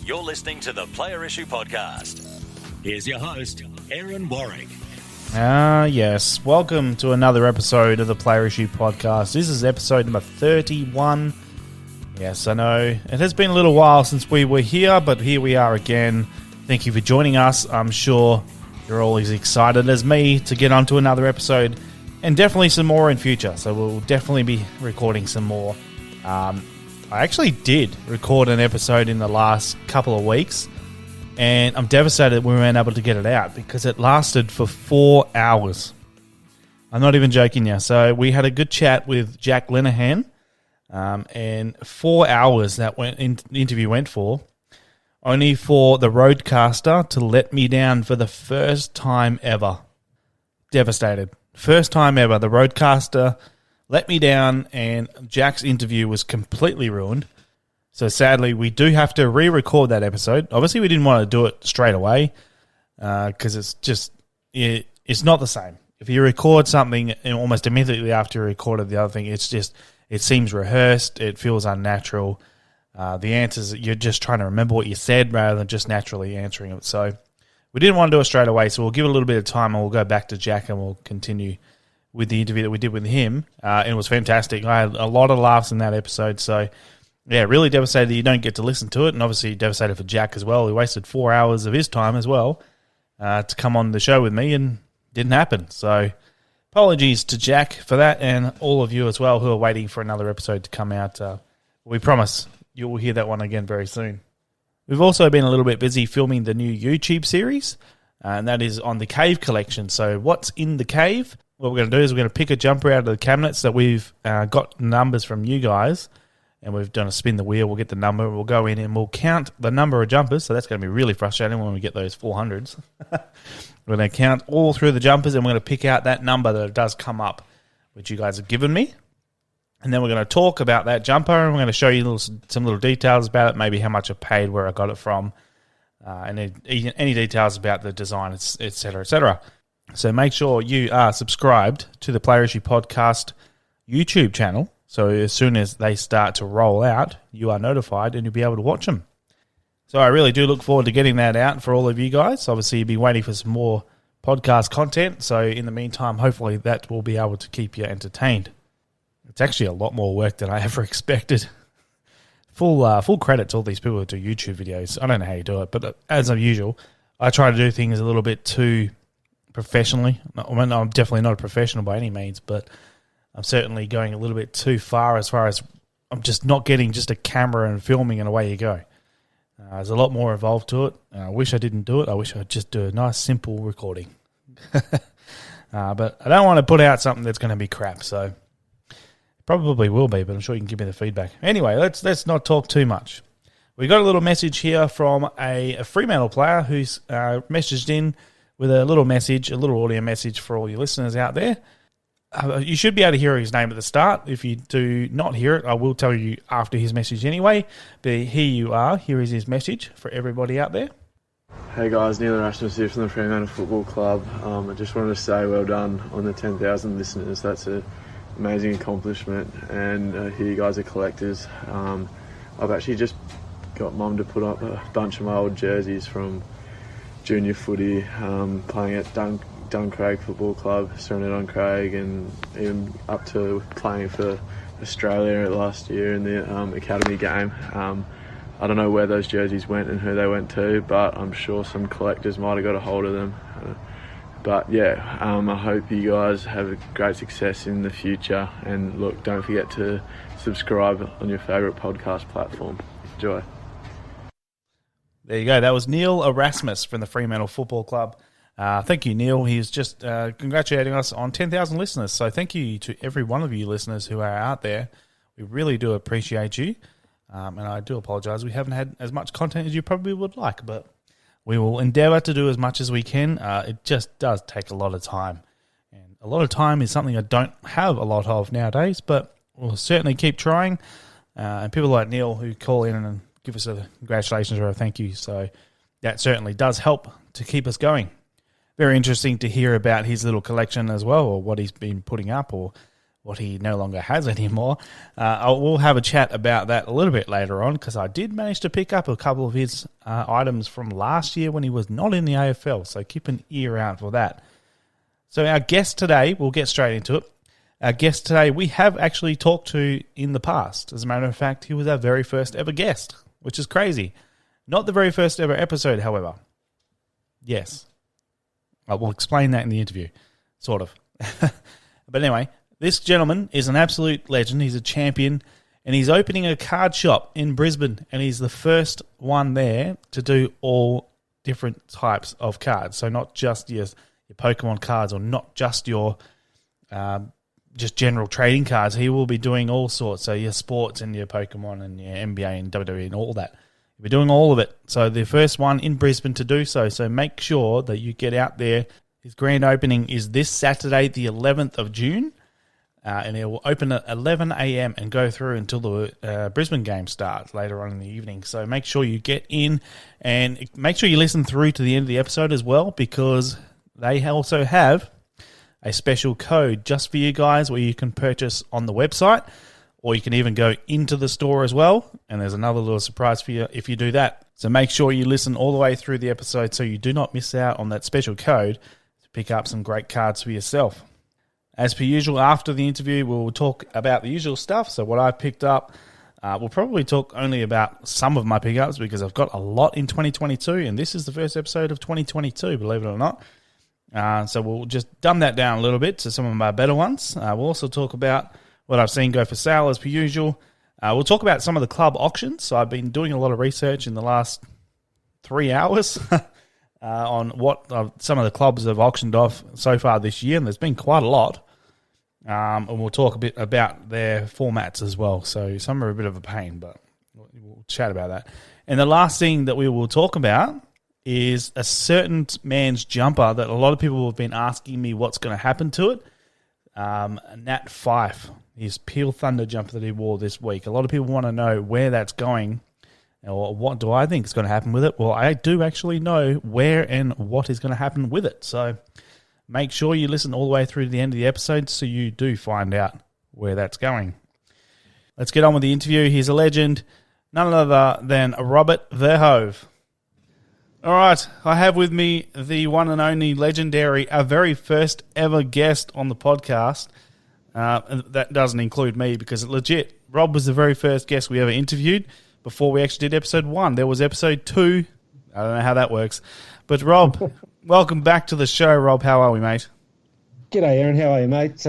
You're listening to the Player Issue Podcast. Here's your host, Aaron Warwick. Yes. Welcome to another episode of the Player Issue Podcast. This is episode number 31. Yes, I know. It has been a little while since we were here, but here we are again. Thank you for joining us. I'm sure you're all as excited as me to get onto another episode, and definitely some more in future. So we'll definitely be recording some more. I actually did record an episode in the last couple of weeks, and I'm devastated we weren't able to get it out because it lasted for 4 hours. I'm not even joking you. So we had a good chat with Jack Linehan, and 4 hours that the interview went for, only for the roadcaster to let me down for the first time ever. Devastated. First time ever. The roadcaster let me down, and Jack's interview was completely ruined. So sadly, we do have to re-record that episode. Obviously, we didn't want to do it straight away because it's not the same. If you record something and almost immediately after you recorded the other thing, it seems rehearsed. It feels unnatural. The answers, you're just trying to remember what you said rather than just naturally answering it. So we didn't want to do it straight away, so we'll give it a little bit of time and we'll go back to Jack and we'll continue with the interview that we did with him. And it was fantastic. I had a lot of laughs in that episode. So, yeah, really devastated that you don't get to listen to it, and obviously devastated for Jack as well. He wasted 4 hours of his time as well to come on the show with me, and didn't happen. So apologies to Jack for that, and all of you as well who are waiting for another episode to come out. We promise you will hear that one again very soon. We've also been a little bit busy filming the new YouTube series, and that is on the cave collection. So what's in the cave? What we're going to do is we're going to pick a jumper out of the cabinets that we've got numbers from you guys, and we've done a spin the wheel. We'll get the number. We'll go in and we'll count the number of jumpers. So that's going to be really frustrating when we get those 400s. We're going to count all through the jumpers, and we're going to pick out that number that does come up, which you guys have given me. And then we're going to talk about that jumper, and we're going to show you some little details about it, maybe how much I paid, where I got it from, and any details about the design, et cetera, et cetera. So make sure you are subscribed to the Player Issue Podcast YouTube channel, so as soon as they start to roll out, you are notified and you'll be able to watch them. So I really do look forward to getting that out for all of you guys. Obviously, you'll be waiting for some more podcast content, so in the meantime, hopefully that will be able to keep you entertained. It's actually a lot more work than I ever expected. Full credit to all these people who do YouTube videos. I don't know how you do it, but as usual, I try to do things a little bit too professionally. I mean, I'm definitely not a professional by any means, but I'm certainly going a little bit too far as I'm just not getting just a camera and filming and away you go. There's a lot more involved to it. I wish I didn't do it. I wish I'd just do a nice, simple recording. But I don't want to put out something that's going to be crap, so probably will be, but I'm sure you can give me the feedback. Anyway, let's not talk too much. We got a little message here from a Fremantle player who's messaged in with a little audio message for all your listeners out there. You should be able to hear his name at the start. If you do not hear it, I will tell you after his message anyway. But here you are. Here is his message for everybody out there. Hey guys, Neil Erasmus here from the Fremantle Football Club. I just wanted to say well done on the 10,000 listeners. That's an amazing accomplishment, and here you guys are collectors. I've actually just got Mum to put up a bunch of my old jerseys from junior footy, playing at Duncraig Football Club, Serenade-on-Craig, and even up to playing for Australia last year in the academy game. I don't know where those jerseys went and who they went to, but I'm sure some collectors might have got a hold of them. But yeah, I hope you guys have great success in the future, and look, don't forget to subscribe on your favourite podcast platform. Enjoy. There you go. That was Neil Erasmus from the Fremantle Football Club. Thank you, Neil. He's just congratulating us on 10,000 listeners. So thank you to every one of you listeners who are out there. We really do appreciate you. And I do apologise. We haven't had as much content as you probably would like, but we will endeavour to do as much as we can. It just does take a lot of time. And a lot of time is something I don't have a lot of nowadays, but we'll certainly keep trying. And people like Neil who call in and give us a congratulations or a thank you. So that certainly does help to keep us going. Very interesting to hear about his little collection as well, or what he's been putting up, or what he no longer has anymore. We'll have a chat about that a little bit later on, because I did manage to pick up a couple of his items from last year when he was not in the AFL, so keep an ear out for that. So our guest today, we'll get straight into it. Our guest today, we have actually talked to in the past. As a matter of fact, he was our very first ever guest, which is crazy. Not the very first ever episode, however. Yes. I will explain that in the interview, sort of. But anyway, this gentleman is an absolute legend. He's a champion, and he's opening a card shop in Brisbane, and he's the first one there to do all different types of cards. So not just your Pokemon cards, or not just your just general trading cards. He will be doing all sorts. So your sports and your Pokemon and your NBA and WWE and all that. He'll be doing all of it. So the first one in Brisbane to do so. So make sure that you get out there. His grand opening is this Saturday, the 11th of June. And it will open at 11 a.m. and go through until the Brisbane game starts later on in the evening. So make sure you get in, and make sure you listen through to the end of the episode as well, because they also have a special code just for you guys where you can purchase on the website, or you can even go into the store as well. And there's another little surprise for you if you do that. So make sure you listen all the way through the episode so you do not miss out on that special code to pick up some great cards for yourself. As per usual, after the interview, we'll talk about the usual stuff. So what I've picked up, we'll probably talk only about some of my pickups, because I've got a lot in 2022, and this is the first episode of 2022, believe it or not. So we'll just dumb that down a little bit to some of my better ones. We'll also talk about what I've seen go for sale as per usual. We'll talk about some of the club auctions. So I've been doing a lot of research in the last 3 hours on what some of the clubs have auctioned off so far this year, and there's been quite a lot. And we'll talk a bit about their formats as well. So some are a bit of a pain, but we'll chat about that. And the last thing that we will talk about is a certain man's jumper that a lot of people have been asking me what's going to happen to it. Nat Fife, his Peel Thunder jumper that he wore this week. A lot of people want to know where that's going, or what do I think is going to happen with it. Well, I do actually know where and what is going to happen with it. So make sure you listen all the way through to the end of the episode so you do find out where that's going. Let's get on with the interview. He's a legend, none other than Robert Verhoeve. All right, I have with me the one and only legendary, our very first ever guest on the podcast. That doesn't include me, because legit, Rob was the very first guest we ever interviewed before we actually did episode 1. There was episode 2. I don't know how that works. But Rob, welcome back to the show. Rob, how are we, mate? G'day, Aaron. How are you, mate?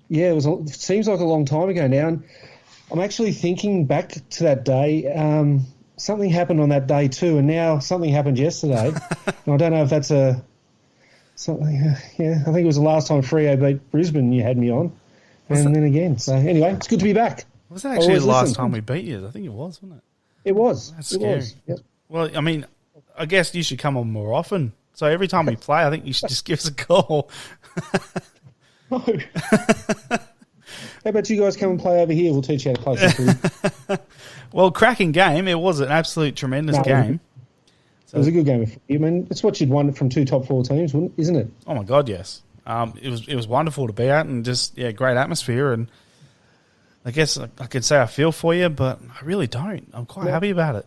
It seems like a long time ago now. And I'm actually thinking back to that day. Something happened on that day too, and now something happened yesterday. And I don't know if that's something. I think it was the last time Freo beat Brisbane you had me on, and then again. So anyway, it's good to be back. Was that actually the last time we beat you? I think it was, wasn't it? It was. That's scary. It was. Yep. Well, I mean, I guess you should come on more often. So every time we play, I think you should just give us a call. No. How about you guys come and play over here? We'll teach you how to play something. Well, cracking game. It was an absolute tremendous game. It was a good game. I mean, it's what you'd want from 2 top 4 teams, isn't it? Oh my God, yes. It was wonderful to be at, and just great atmosphere. And I guess I could say I feel for you, but I really don't. I'm quite happy about it.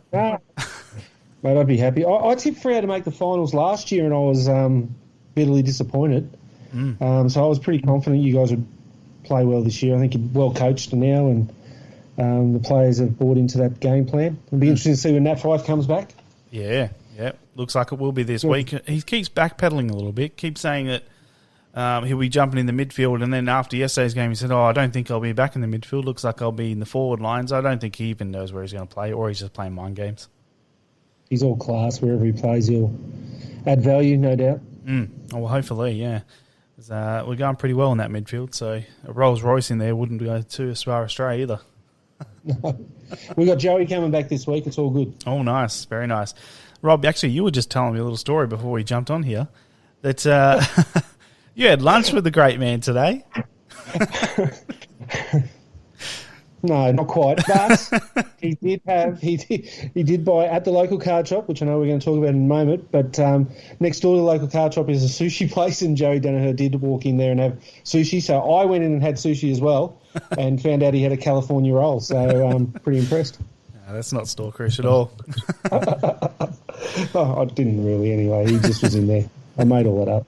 Mate, I'd be happy. I tipped Freo to make the finals last year, and I was bitterly disappointed. So I was pretty confident you guys would play well this year. I think you're well coached now, and the players have bought into that game plan. It'll be interesting to see when Nat Fife comes back. Yeah. Looks like it will be this week. He keeps backpedaling a little bit, keeps saying that he'll be jumping in the midfield, and then after yesterday's game he said, I don't think I'll be back in the midfield. Looks like I'll be in the forward lines. I don't think he even knows where he's going to play, or he's just playing mind games. He's all class. Wherever he plays, he'll add value, no doubt. Well, hopefully, yeah. We're going pretty well in that midfield, so a Rolls Royce in there wouldn't go too far astray either. No. We got Joey coming back this week. It's all good. Oh, nice. Very nice. Rob, actually, you were just telling me a little story before we jumped on here that you had lunch with the great man today. No, not quite. But he did buy at the local card shop, which I know we're going to talk about in a moment. But next door to the local card shop is a sushi place, and Joey Danaher did walk in there and have sushi. So I went in and had sushi as well, and found out he had a California roll. So I'm pretty impressed. No, that's not stalkerish at all. Oh, I didn't really anyway. He just was in there. I made all that up.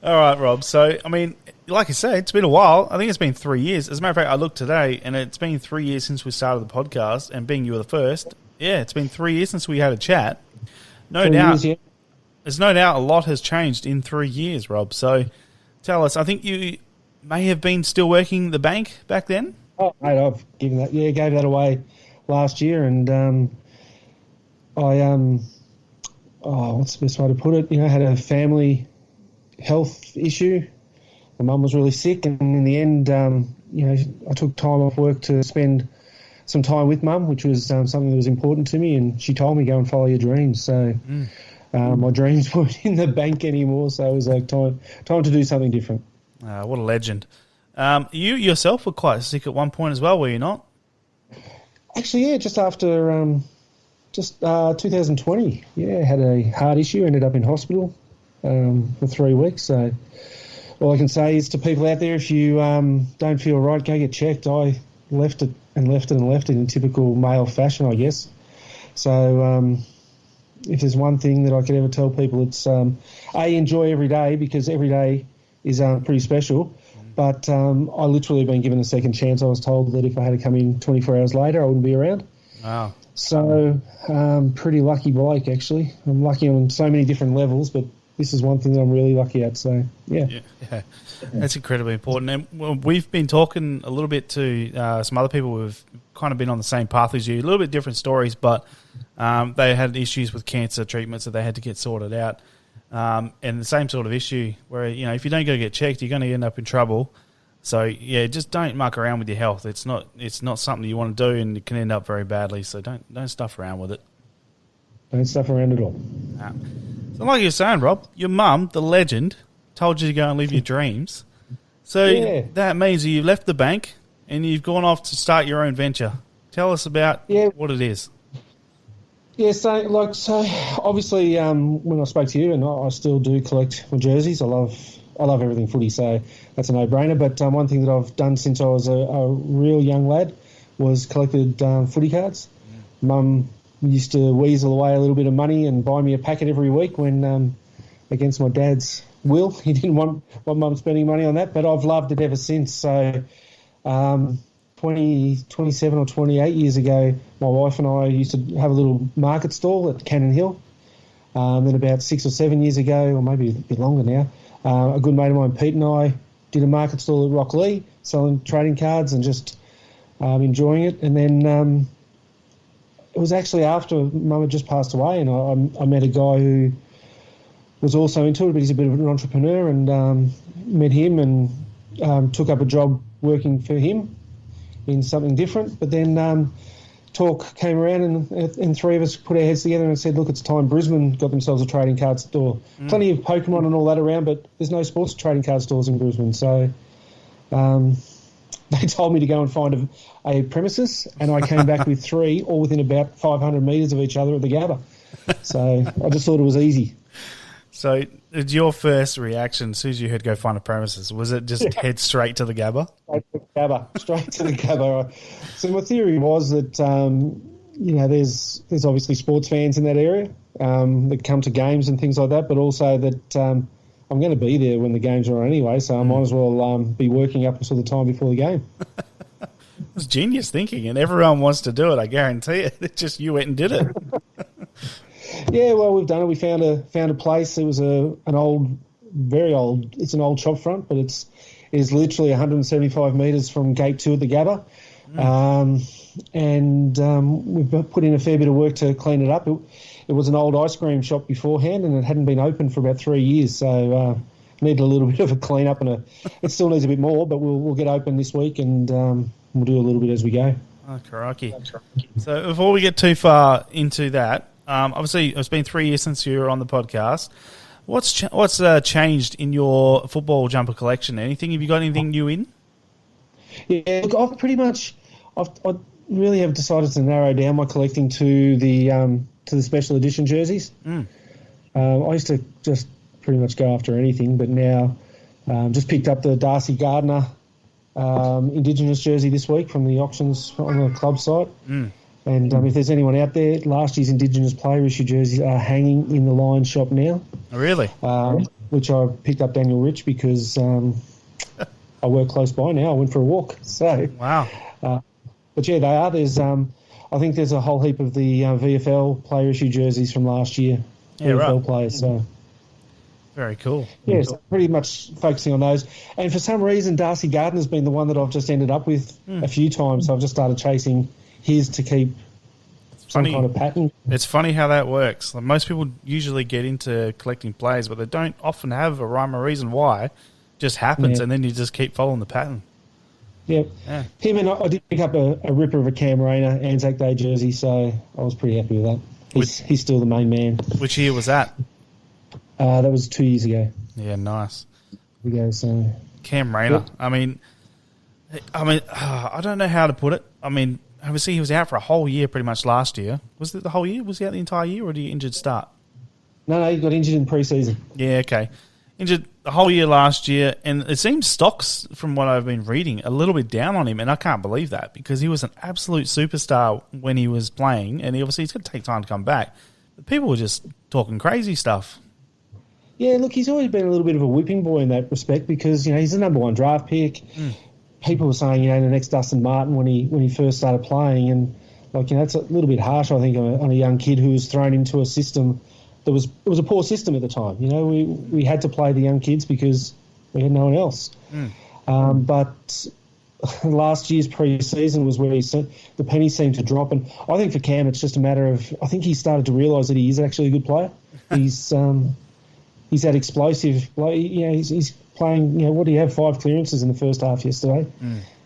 All right, Rob. So, I mean, like I say, it's been a while. I think it's been 3 years. As a matter of fact, I looked today, and it's been 3 years since we started the podcast, and being you were the first, yeah, it's been 3 years since we had a chat. No doubt. There's no doubt a lot has changed in 3 years, Rob. So, tell us, I think you may have been still working the bank back then? Oh, mate, I've given that. Yeah, gave that away last year, and what's the best way to put it? You know, I had a family health issue. My mum was really sick, and in the end, I took time off work to spend some time with mum, which was something that was important to me, and she told me, go and follow your dreams. So my dreams weren't in the bank anymore, so it was like time to do something different. What a legend. You yourself were quite sick at one point as well, were you not? Actually, yeah, just after 2020. Yeah, had a heart issue, ended up in hospital for 3 weeks. So all I can say is to people out there, if you don't feel right, go get checked. I left it in typical male fashion, I guess. So if there's one thing that I could ever tell people, it's enjoy every day, because every day is pretty special. But I literally been given a second chance. I was told that if I had to come in 24 hours later, I wouldn't be around. Wow. So pretty lucky bloke, actually. I'm lucky on so many different levels, but this is one thing that I'm really lucky at. So, yeah. That's incredibly important. And we've been talking a little bit to some other people who've kind of been on the same path as you, a little bit different stories, but they had issues with cancer treatments that they had to get sorted out. And the same sort of issue where, you know, if you don't go get checked, you're going to end up in trouble. So, yeah, just don't muck around with your health. It's not something you want to do, and it can end up very badly. So don't stuff around with it. Don't stuff around at all. So like you're saying, Rob, your mum, the legend, told you to go and live your dreams. So that means that you've left the bank and you've gone off to start your own venture. Tell us about what it is. Yeah, so obviously when I spoke to you, and I still do collect my jerseys. I love everything footy, so that's a no-brainer. But one thing that I've done since I was a real young lad was collected footy cards. Mum used to weasel away a little bit of money and buy me a packet every week when, against my dad's will, he didn't want Mum spending money on that. But I've loved it ever since. So 27 or 28 years ago, my wife and I used to have a little market stall at Cannon Hill. Then about 6 or 7 years ago, or maybe a bit longer now, a good mate of mine, Pete, and I did a market stall at Rocklea, selling trading cards and just enjoying it. And then it was actually after Mum had just passed away, and I met a guy who was also into it, but he's a bit of an entrepreneur, and met him and took up a job working for him in something different. But then talk came around, and three of us put our heads together and said, look, it's time. Brisbane got themselves a trading card store. Plenty of Pokemon and all that around, but there's no sports trading card stores in Brisbane. So they told me to go and find a premises, and I came back with three, all within about 500 metres of each other at the Gabba. So I just thought it was easy. So your first reaction as soon as you heard go find a premises, was it just head straight to the Gabba? Straight to the Gabba. So my theory was that, there's obviously sports fans in that area that come to games and things like that, but also that I'm going to be there when the games are on anyway, so I might as well be working up until the time before the game. It's genius thinking, and everyone wants to do it, I guarantee it. It's just you went and did it. Yeah, well, we've done it. We found a place. It was very old. It's an old shop front, but it is literally 175 metres from Gate 2 at the Gabba. And we've put in a fair bit of work to clean it up. It was an old ice cream shop beforehand, and it hadn't been open for about 3 years, so needed a little bit of a clean up, and it still needs a bit more, but we'll get open this week, and we'll do a little bit as we go. Oh, crikey. So before we get too far into that, obviously it's been 3 years since you were on the podcast. What's changed in your football jumper collection? Anything? Have you got anything new in? Yeah, look, I really have decided to narrow down my collecting to the special edition jerseys. I used to just pretty much go after anything, but now just picked up the Darcy Gardner Indigenous jersey this week from the auctions on the club site. And if there's anyone out there, last year's Indigenous player issue jerseys are hanging in the Lions shop now. Oh, really? Which I picked up Daniel Rich because I work close by now. I went for a walk. So wow. But yeah, they are. There's I think there's a whole heap of the VFL player issue jerseys from last year. Yeah, VFL right. players. So Very cool. yeah, so pretty much focusing on those. And for some reason, Darcy Gardner's been the one that I've just ended up with a few times. So I've just started chasing his to keep some kind of pattern. It's funny how that works. Like, most people usually get into collecting players, but they don't often have a rhyme or reason why. It just happens, and then you just keep following the pattern. Yep. Yeah. Him and I did pick up a ripper of a Cam Rayner Anzac Day jersey, so I was pretty happy with that. He's still the main man. Which year was that? That was 2 years ago. Yeah, nice. So Cam Rayner. Yep. I mean, I don't know how to put it. I mean, obviously he was out for a whole year pretty much last year. Was it the whole year? Was he out the entire year, or did he injured start? No, he got injured in pre-season. Yeah, okay. Injured the whole year last year, and it seems stocks, from what I've been reading, a little bit down on him, and I can't believe that because he was an absolute superstar when he was playing, and he's going to take time to come back. But people were just talking crazy stuff. Yeah, look, he's always been a little bit of a whipping boy in that respect because, he's the number one draft pick. People were saying, the next Dustin Martin when he first started playing, and it's a little bit harsh, I think, on a young kid who was thrown into a system it was a poor system at the time. We had to play the young kids because we had no one else. But last year's pre-season was where the penny seemed to drop, and I think for Cam it's just a matter of, I think he started to realise that he is actually a good player. He's that explosive. He's playing. What do you have? 5 clearances in the first half yesterday.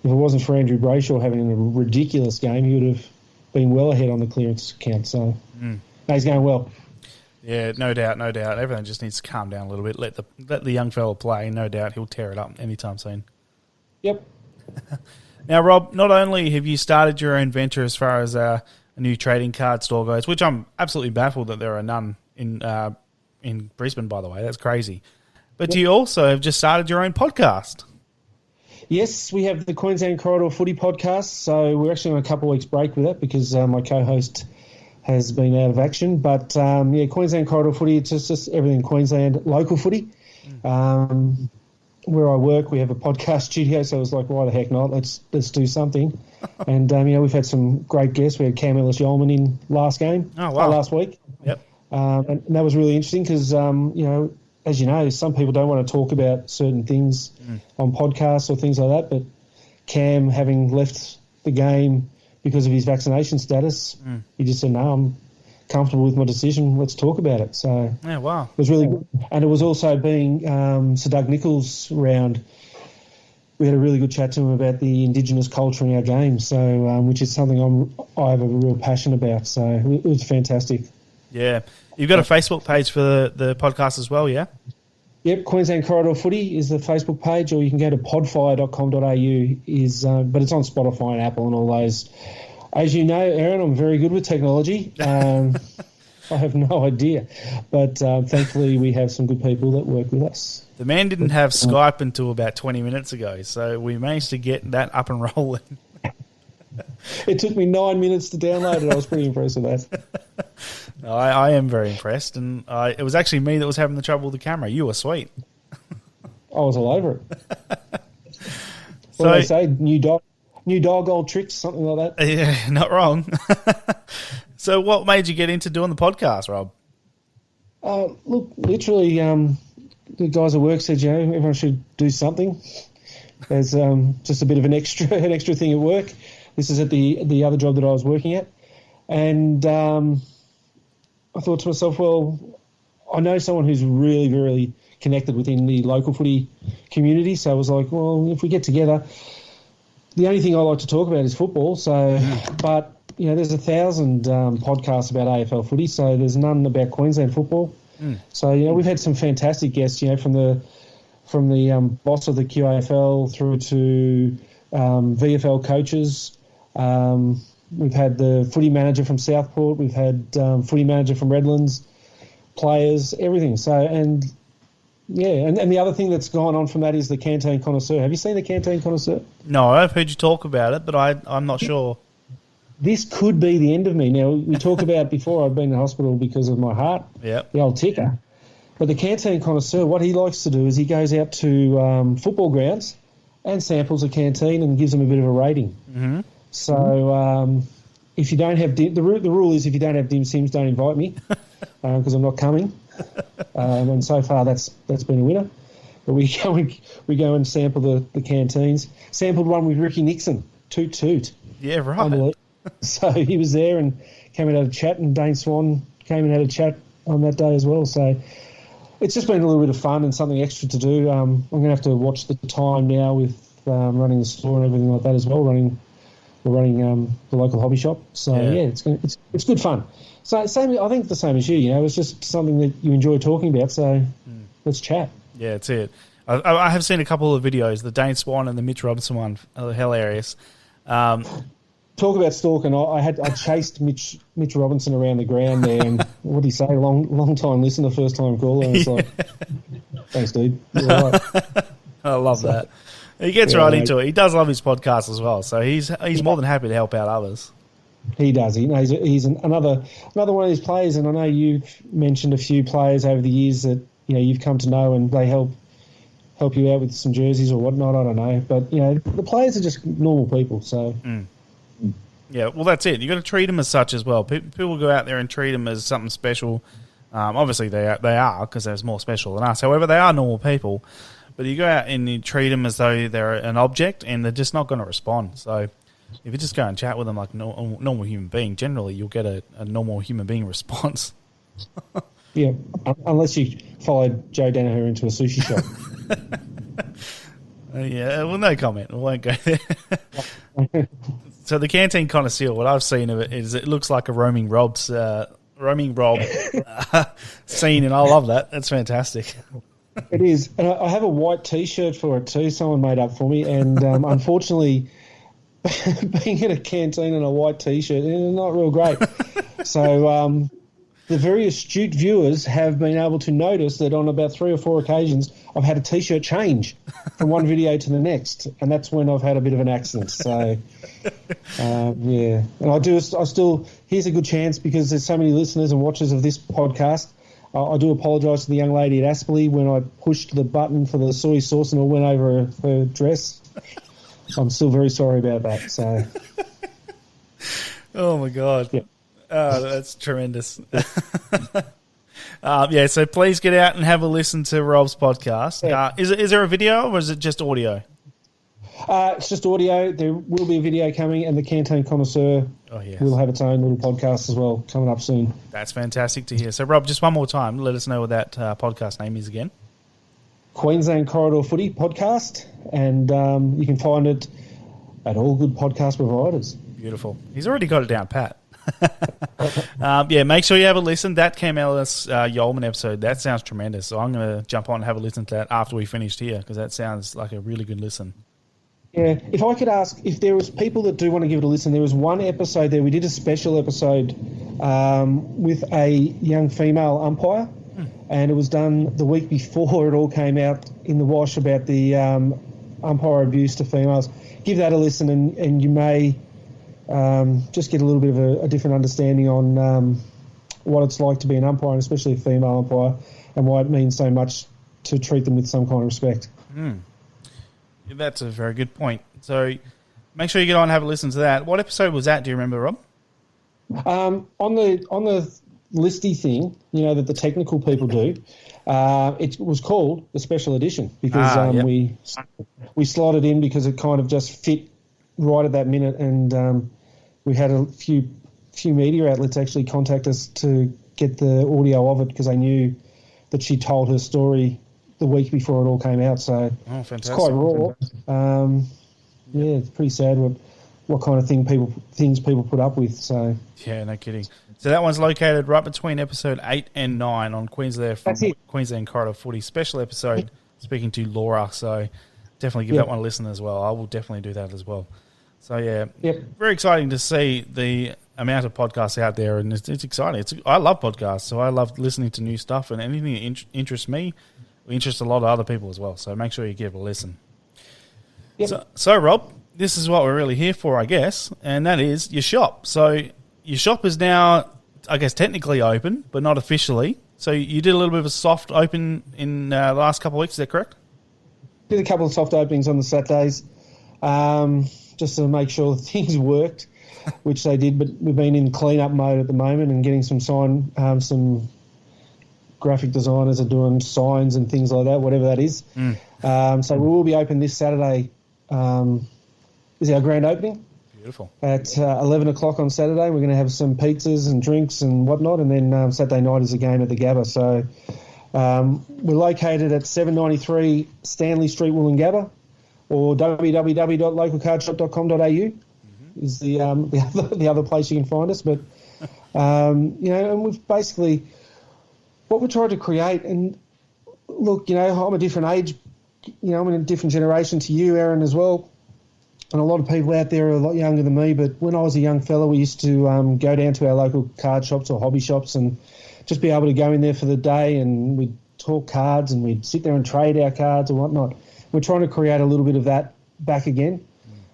If it wasn't for Andrew Brayshaw having a ridiculous game, he would have been well ahead on the clearance count. So no, he's going well. Yeah, no doubt. Everything just needs to calm down a little bit. Let the young fella play. No doubt he'll tear it up anytime soon. Yep. Now, Rob, not only have you started your own venture as far as a new trading card store goes, which I'm absolutely baffled that there are none in Brisbane, by the way. That's crazy. But you also have just started your own podcast. Yes, we have the Queensland Corridor Footy podcast. So we're actually on a couple of weeks break with that because my co-host has been out of action. But, Queensland Corridor Footy, it's just everything Queensland local footy. Where I work, we have a podcast studio, so I was like, why the heck not? Let's do something. And, we've had some great guests. We had Cam Ellis-Yeoman in last week. Yep. And that was really interesting because, as you know, some people don't want to talk about certain things on podcasts or things like that. But Cam, having left the game because of his vaccination status, he just said, no, I'm comfortable with my decision. Let's talk about it. So yeah, wow. It was really good. And it was also being Sir Doug Nicholls round. We had a really good chat to him about the Indigenous culture in our game, so which is something I have a real passion about. So it was fantastic. Yeah. You've got a Facebook page for the podcast as well, yeah? Yep, Queensland Corridor Footy is the Facebook page, or you can go to podfire.com.au, but it's on Spotify and Apple and all those. As you know, Aaron, I'm very good with technology. I have no idea. But thankfully we have some good people that work with us. The man didn't have Skype until about 20 minutes ago, so we managed to get that up and rolling. It took me 9 minutes to download it. I was pretty impressed with that. I am very impressed, and it was actually me that was having the trouble with the camera. You were sweet. I was all over it. What do they say? New dog, old tricks, something like that. Yeah, not wrong. So what made you get into doing the podcast, Rob? Look, literally, the guys at work said, everyone should do something. There's just a bit of an extra thing at work. This is at the other job that I was working at. And I thought to myself, well, I know someone who's really, really connected within the local footy community. So I was like, well, if we get together, the only thing I like to talk about is football. So, but, there's 1,000 podcasts about AFL footy, so there's none about Queensland football. So, we've had some fantastic guests, from the boss of the QAFL through to VFL coaches. We've had the footy manager from Southport. We've had footy manager from Redlands, players, everything. So, and the other thing that's gone on from that is the Canteen Connoisseur. Have you seen the Canteen Connoisseur? No, I've heard you talk about it, but I'm not sure. This could be the end of me. Now, we talked about before I've been in hospital because of my heart, the old ticker. But the Canteen Connoisseur, what he likes to do is he goes out to football grounds and samples a canteen and gives them a bit of a rating. Mm-hmm. So if you don't have the rule is if you don't have dim sims, don't invite me because I'm not coming. And so far that's been a winner. But we go and sample the canteens. Sampled one with Ricky Nixon, toot toot. Yeah, right. So he was there and came and had a chat, and Dane Swan came and had a chat on that day as well. So it's just been a little bit of fun and something extra to do. I'm going to have to watch the time now with running the store and everything like that as well. We're running the local hobby shop. So it's good fun. So I think the same as you. You know, it's just something that you enjoy talking about. So let's chat. Yeah, that's it. I have seen a couple of videos. The Dane Swan and the Mitch Robinson one are hilarious. Talk about stalking. I chased Mitch Robinson around the ground there, and what did he say? Long time listener, first time caller. And it's like, thanks, dude. You're right. I love that. He gets right into it. He does love his podcast as well, so he's more than happy to help out others. He does. He's another one of these players, and I know you've mentioned a few players over the years that you've come to know, and they help you out with some jerseys or whatnot. I don't know, but the players are just normal people. So. Yeah, well, that's it. You've got to treat them as such as well. People go out there and treat them as something special. Obviously, they are because they're more special than us. However, they are normal people. But you go out and you treat them as though they're an object, and they're just not going to respond. So if you just go and chat with them like a normal human being, generally you'll get a normal human being response. Yeah, unless you followed Joe Danaher into a sushi shop. Yeah, well, no comment. We won't go there. So the Canteen Connoisseur, what I've seen of it is it looks like a roaming Rob scene, and I love that. That's fantastic. It is. And I have a white T-shirt for it too. Someone made up for me. And unfortunately, being in a canteen in a white T-shirt is not real great. So the very astute viewers have been able to notice that on about 3 or 4 occasions I've had a T-shirt change from one video to the next, and that's when I've had a bit of an accident. So, yeah. And I still, here's a good chance because there's so many listeners and watchers of this podcast. I do apologise to the young lady at Aspley when I pushed the button for the soy sauce and it went over her dress. I'm still very sorry about that. So, oh my God. Yeah. Oh, that's tremendous. Yeah, so please get out and have a listen to Rob's podcast. Yeah. Is there a video or is it just audio? It's just audio. There will be a video coming, and the Canteen Connoisseur will have its own little podcast as well coming up soon. That's fantastic to hear. So, Rob, just one more time, let us know what that podcast name is again. Queensland Corridor Footy Podcast, and you can find it at all good podcast providers. Beautiful. He's already got it down pat. Yeah, make sure you have a listen. That came out as Yeoman episode. That sounds tremendous. So I'm going to jump on and have a listen to that after we finished here because that sounds like a really good listen. Yeah, if I could ask, if there was people that do want to give it a listen, there was one episode there. We did a special episode with a young female umpire, and it was done the week before it all came out in the wash about the umpire abuse to females. Give that a listen, and you may just get a little bit of a different understanding on what it's like to be an umpire, and especially a female umpire, and why it means so much to treat them with some kind of respect. That's a very good point. So make sure you get on and have a listen to that. What episode was that? Do you remember, Rob? On the listy thing, that the technical people do, it was called the special edition because we slotted in because it kind of just fit right at that minute, and we had a few media outlets actually contact us to get the audio of it because they knew that she told her story the week before it all came out. So it's quite raw. Yeah, it's pretty sad what kind of things people put up with. So yeah, no kidding. So that one's located right between episode 8 and 9 on Queensland Corridor Footy special episode, speaking to Laura. So definitely give Yep. that one a listen as well. I will definitely do that as well. So, yeah, Yep. very exciting to see the amount of podcasts out there, and it's exciting. I love podcasts, so I love listening to new stuff, and anything that interests me will interest a lot of other people as well. So make sure you give it a listen. Yep. So, Rob, this is what we're really here for, I guess, and that is your shop. So your shop is now, I guess, technically open, but not officially. So you did a little bit of a soft open in the last couple of weeks, is that correct? Did a couple of soft openings on the Saturdays, just to make sure things worked, which they did. But we've been in clean-up mode at the moment and getting some graphic designers are doing signs and things like that, whatever that is. So we will be open this Saturday. Is our grand opening. Beautiful. At 11 o'clock on Saturday. We're going to have some pizzas and drinks and whatnot, and then Saturday night is a game at the Gabba. So we're located at 793 Stanley Street, Wollongabba, or www.localcardshop.com.au is the other place you can find us. But and we've basically what we tried to create. And look, I'm a different age. I'm in a different generation to you, Aaron, as well. And a lot of people out there are a lot younger than me, but when I was a young fella, we used to go down to our local card shops or hobby shops and just be able to go in there for the day, and we'd talk cards and we'd sit there and trade our cards and whatnot. We're trying to create a little bit of that back again.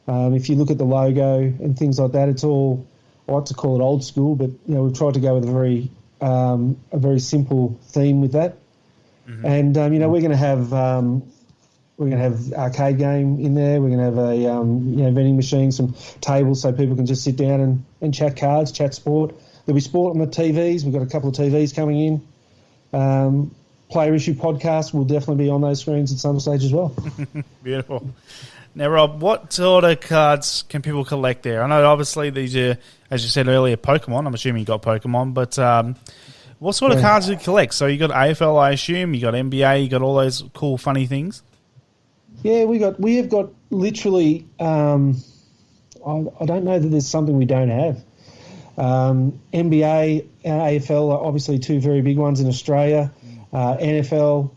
If you look at the logo and things like that, it's all, I like to call it old school, but we've tried to go with a very simple theme with that. And we're going to have arcade game in there. We're going to have a vending machine, some tables so people can just sit down and chat cards, chat sport. There'll be sport on the TVs. We've got a couple of TVs coming in. Player Issue podcast will definitely be on those screens at some stage as well. Beautiful. Now, Rob, what sort of cards can people collect there? I know obviously these are, as you said earlier, Pokemon. I'm assuming you got Pokemon, but what sort of cards do you collect? So you got AFL, I assume. You got NBA. You got all those cool, funny things. Yeah, we have got literally. I don't know that there's something we don't have. NBA, AFL are obviously two very big ones in Australia. NFL,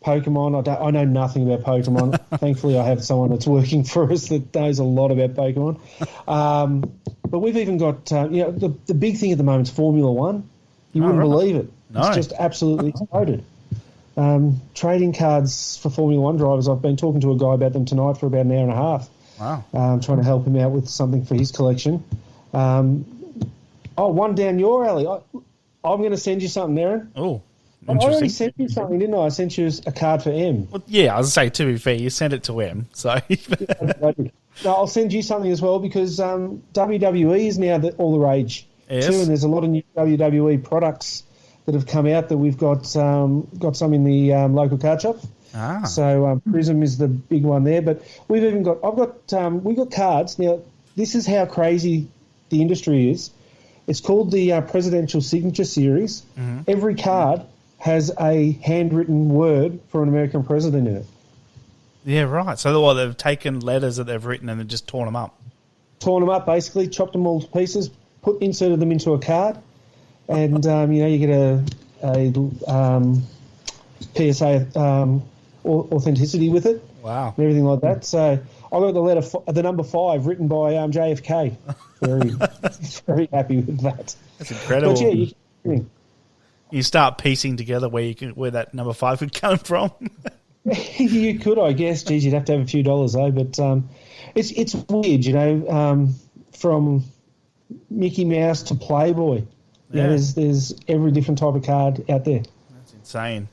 Pokemon. I know nothing about Pokemon. Thankfully, I have someone that's working for us that knows a lot about Pokemon. But we've even got the big thing at the moment is Formula One. You wouldn't believe it. No. It's just absolutely exploded. Trading cards for Formula One drivers. I've been talking to a guy about them tonight for about an hour and a half. Wow. Trying to help him out with something for his collection. One down your alley. I'm going to send you something, Aaron. Oh, I interesting. already sent you something, didn't I? I sent you a card for M. Well, yeah, I was going to say, to be fair, you sent it to M. So No, I'll send you something as well because WWE is now all the rage Yes. too, and there's a lot of new WWE products that have come out that we've got some in the local card shop. So Prism is the big one there, but we've even got we got cards now. This is how crazy the industry is. It's called the Presidential Signature Series. Every card has a handwritten word for an American president in it. Yeah, right. So they've taken letters that they've written and they've just torn them up. Torn them up, basically, chopped them all to pieces, inserted them into a card, and you get a PSA authenticity with it. Wow. And everything like that. So I got the number 5 written by JFK. Very happy with that. That's incredible. But yeah, you start piecing together where that number 5 could come from. you could, I guess. Geez, you'd have to have a few dollars though. But it's weird, from Mickey Mouse to Playboy. Yeah. There's every different type of card out there. That's insane.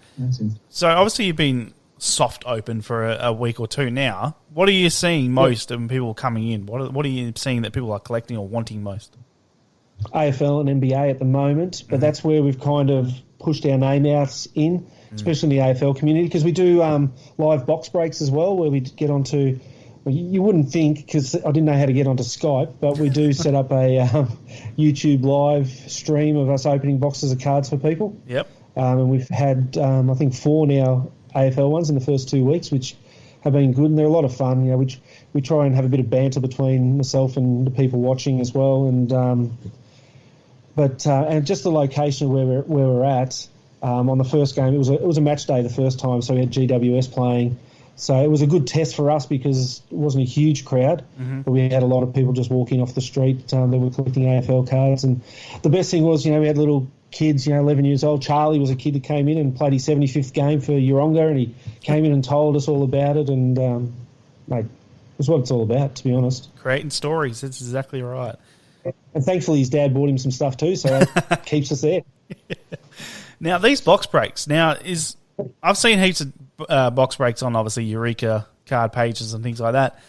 So obviously you've been soft open for a week or two now. What are you seeing most of people coming in? What are you seeing that people are collecting or wanting most? AFL and NBA at the moment, but that's where we've kind of pushed our name out in, especially in the AFL community, because we do live box breaks as well, where we get onto. You wouldn't think, because I didn't know how to get onto Skype, but we do set up a YouTube live stream of us opening boxes of cards for people. Yep. And we've had, I think, 4 now AFL ones in the first 2 weeks, which have been good, and they're a lot of fun. Which we try and have a bit of banter between myself and the people watching as well. And and just the location of where we're at. On the first game, it was a match day the first time, so we had GWS playing. So it was a good test for us because it wasn't a huge crowd, but we had a lot of people just walking off the street that were collecting AFL cards. And the best thing was, we had little kids, 11 years old. Charlie was a kid that came in and played his 75th game for Yeronga, and he came in and told us all about it. And, mate, that's what it's all about, to be honest. Creating stories. That's exactly right. And thankfully his dad bought him some stuff too, so that keeps us there. Now, these box breaks. I've seen heaps of box breaks on, obviously, Eureka card pages and things like that.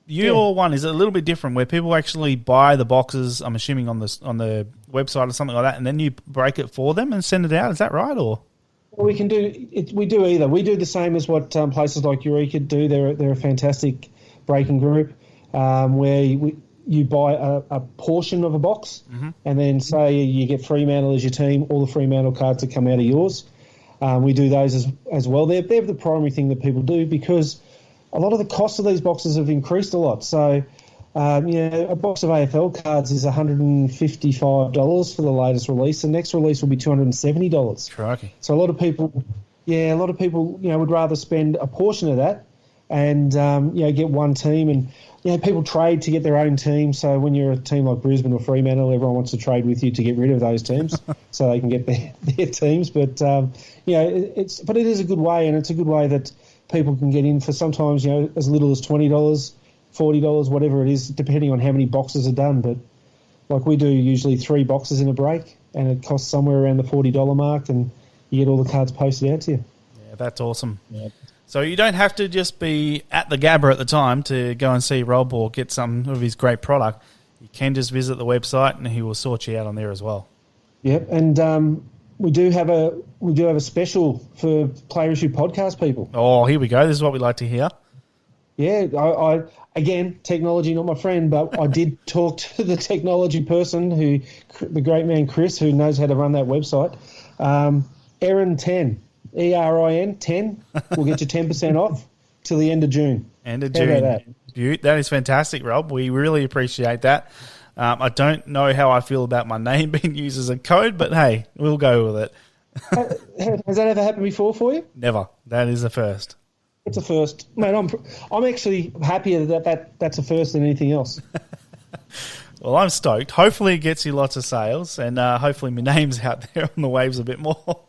Your one is a little bit different, where people actually buy the boxes, I'm assuming on the website or something like that, and then you break it for them and send it out. Is that right? Or well, we can do it. We do either. We do the same as what places like Eureka do. They're a fantastic breaking group where you buy a portion of a box, and then say you get Fremantle as your team. All the Fremantle cards that come out of yours. We do those as well. They're the primary thing that people do because a lot of the costs of these boxes have increased a lot. So, a box of AFL cards is $155 for the latest release. The next release will be $270. Crikey. So a lot of people, would rather spend a portion of that and, get one team. And, people trade to get their own team. So when you're a team like Brisbane or Fremantle, everyone wants to trade with you to get rid of those teams so they can get their teams. But, but it is a good way, and it's a good way that people can get in for sometimes, as little as $20, $40, whatever it is, depending on how many boxes are done. But like we do usually 3 boxes in a break, and it costs somewhere around the $40 mark, and you get all the cards posted out to you. Yeah, that's awesome. Yeah. So you don't have to just be at the Gabba at the time to go and see Rob or get some of his great product. You can just visit the website, and he will sort you out on there as well. Yep, and we do have a special for Player Issue podcast people. Oh, here we go. This is what we like to hear. Yeah, I again, technology not my friend, but I did talk to the technology person, the great man Chris, who knows how to run that website. Erin 10, ERIN 10, will get you 10% off till the end of June. End of June. How about that? That is fantastic, Rob. We really appreciate that. I don't know how I feel about my name being used as a code, but hey, we'll go with it. Has that ever happened before for you? Never. That is a first. It's a first. Mate, I'm actually happier that's a first than anything else. Well, I'm stoked. Hopefully it gets you lots of sales, and hopefully my name's out there on the waves a bit more.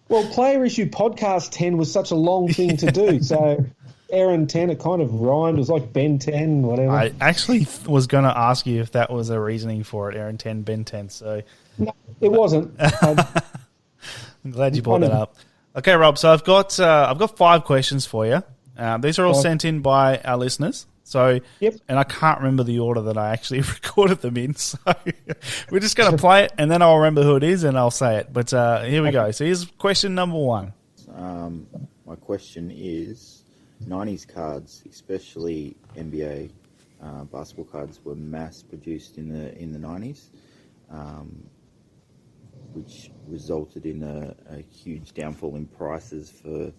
Well, Player Issue Podcast 10 was such a long thing to do, so Aaron 10, it kind of rhymed. It was like Ben 10, whatever. I actually was going to ask you if that was a reasoning for it, Aaron 10, Ben 10. So no, it wasn't. I'm glad you brought that up. Okay, Rob. So I've got 5 questions for you. These are all sent in by our listeners. So, yep. And I can't remember the order that I actually recorded them in. So we're just going to play it, and then I'll remember who it is, and I'll say it. But here we go. So here's question number 1. My question is, 90s cards, especially NBA basketball cards, were mass produced in the 90s, which resulted in a huge downfall in prices for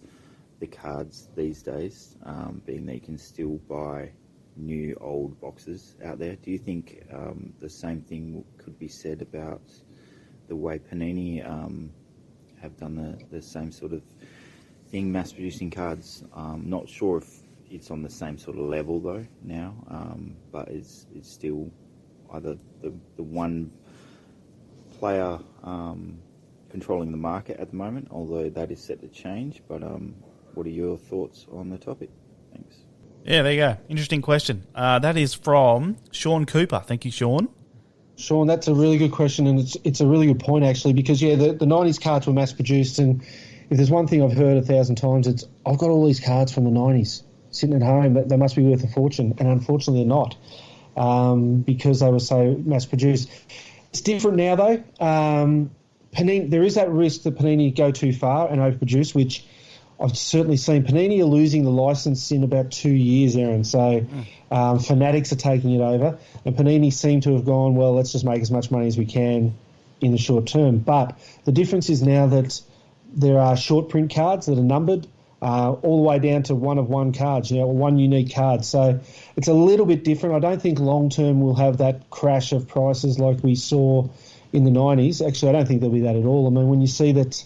the cards these days, being that you can still buy new old boxes out there. Do you think the same thing could be said about the way Panini have done the same sort of thing, mass producing cards? Not sure if it's on the same sort of level though now, but it's still either the one player controlling the market at the moment, although that is set to change. But what are your thoughts on the topic? Thanks. Yeah, there you go. Interesting question. That is from Sean Cooper. Thank you, Sean. Sean, that's a really good question, and it's a really good point, actually, because, the 90s cards were mass-produced, and if there's one thing I've heard 1,000 times, it's, I've got all these cards from the 90s sitting at home, but they must be worth a fortune, and unfortunately they're not, because they were so mass-produced. It's different now, though. Panini, there is that risk that Panini go too far and overproduce, which I've certainly seen. Panini are losing the license in about 2 years, Aaron. So Fanatics are taking it over. And Panini seem to have gone, well, let's just make as much money as we can in the short term. But the difference is now that there are short print cards that are numbered all the way down to one-of-one cards, one unique card. So it's a little bit different. I don't think long-term we'll have that crash of prices like we saw in the 90s. Actually, I don't think there'll be that at all. I mean, when you see that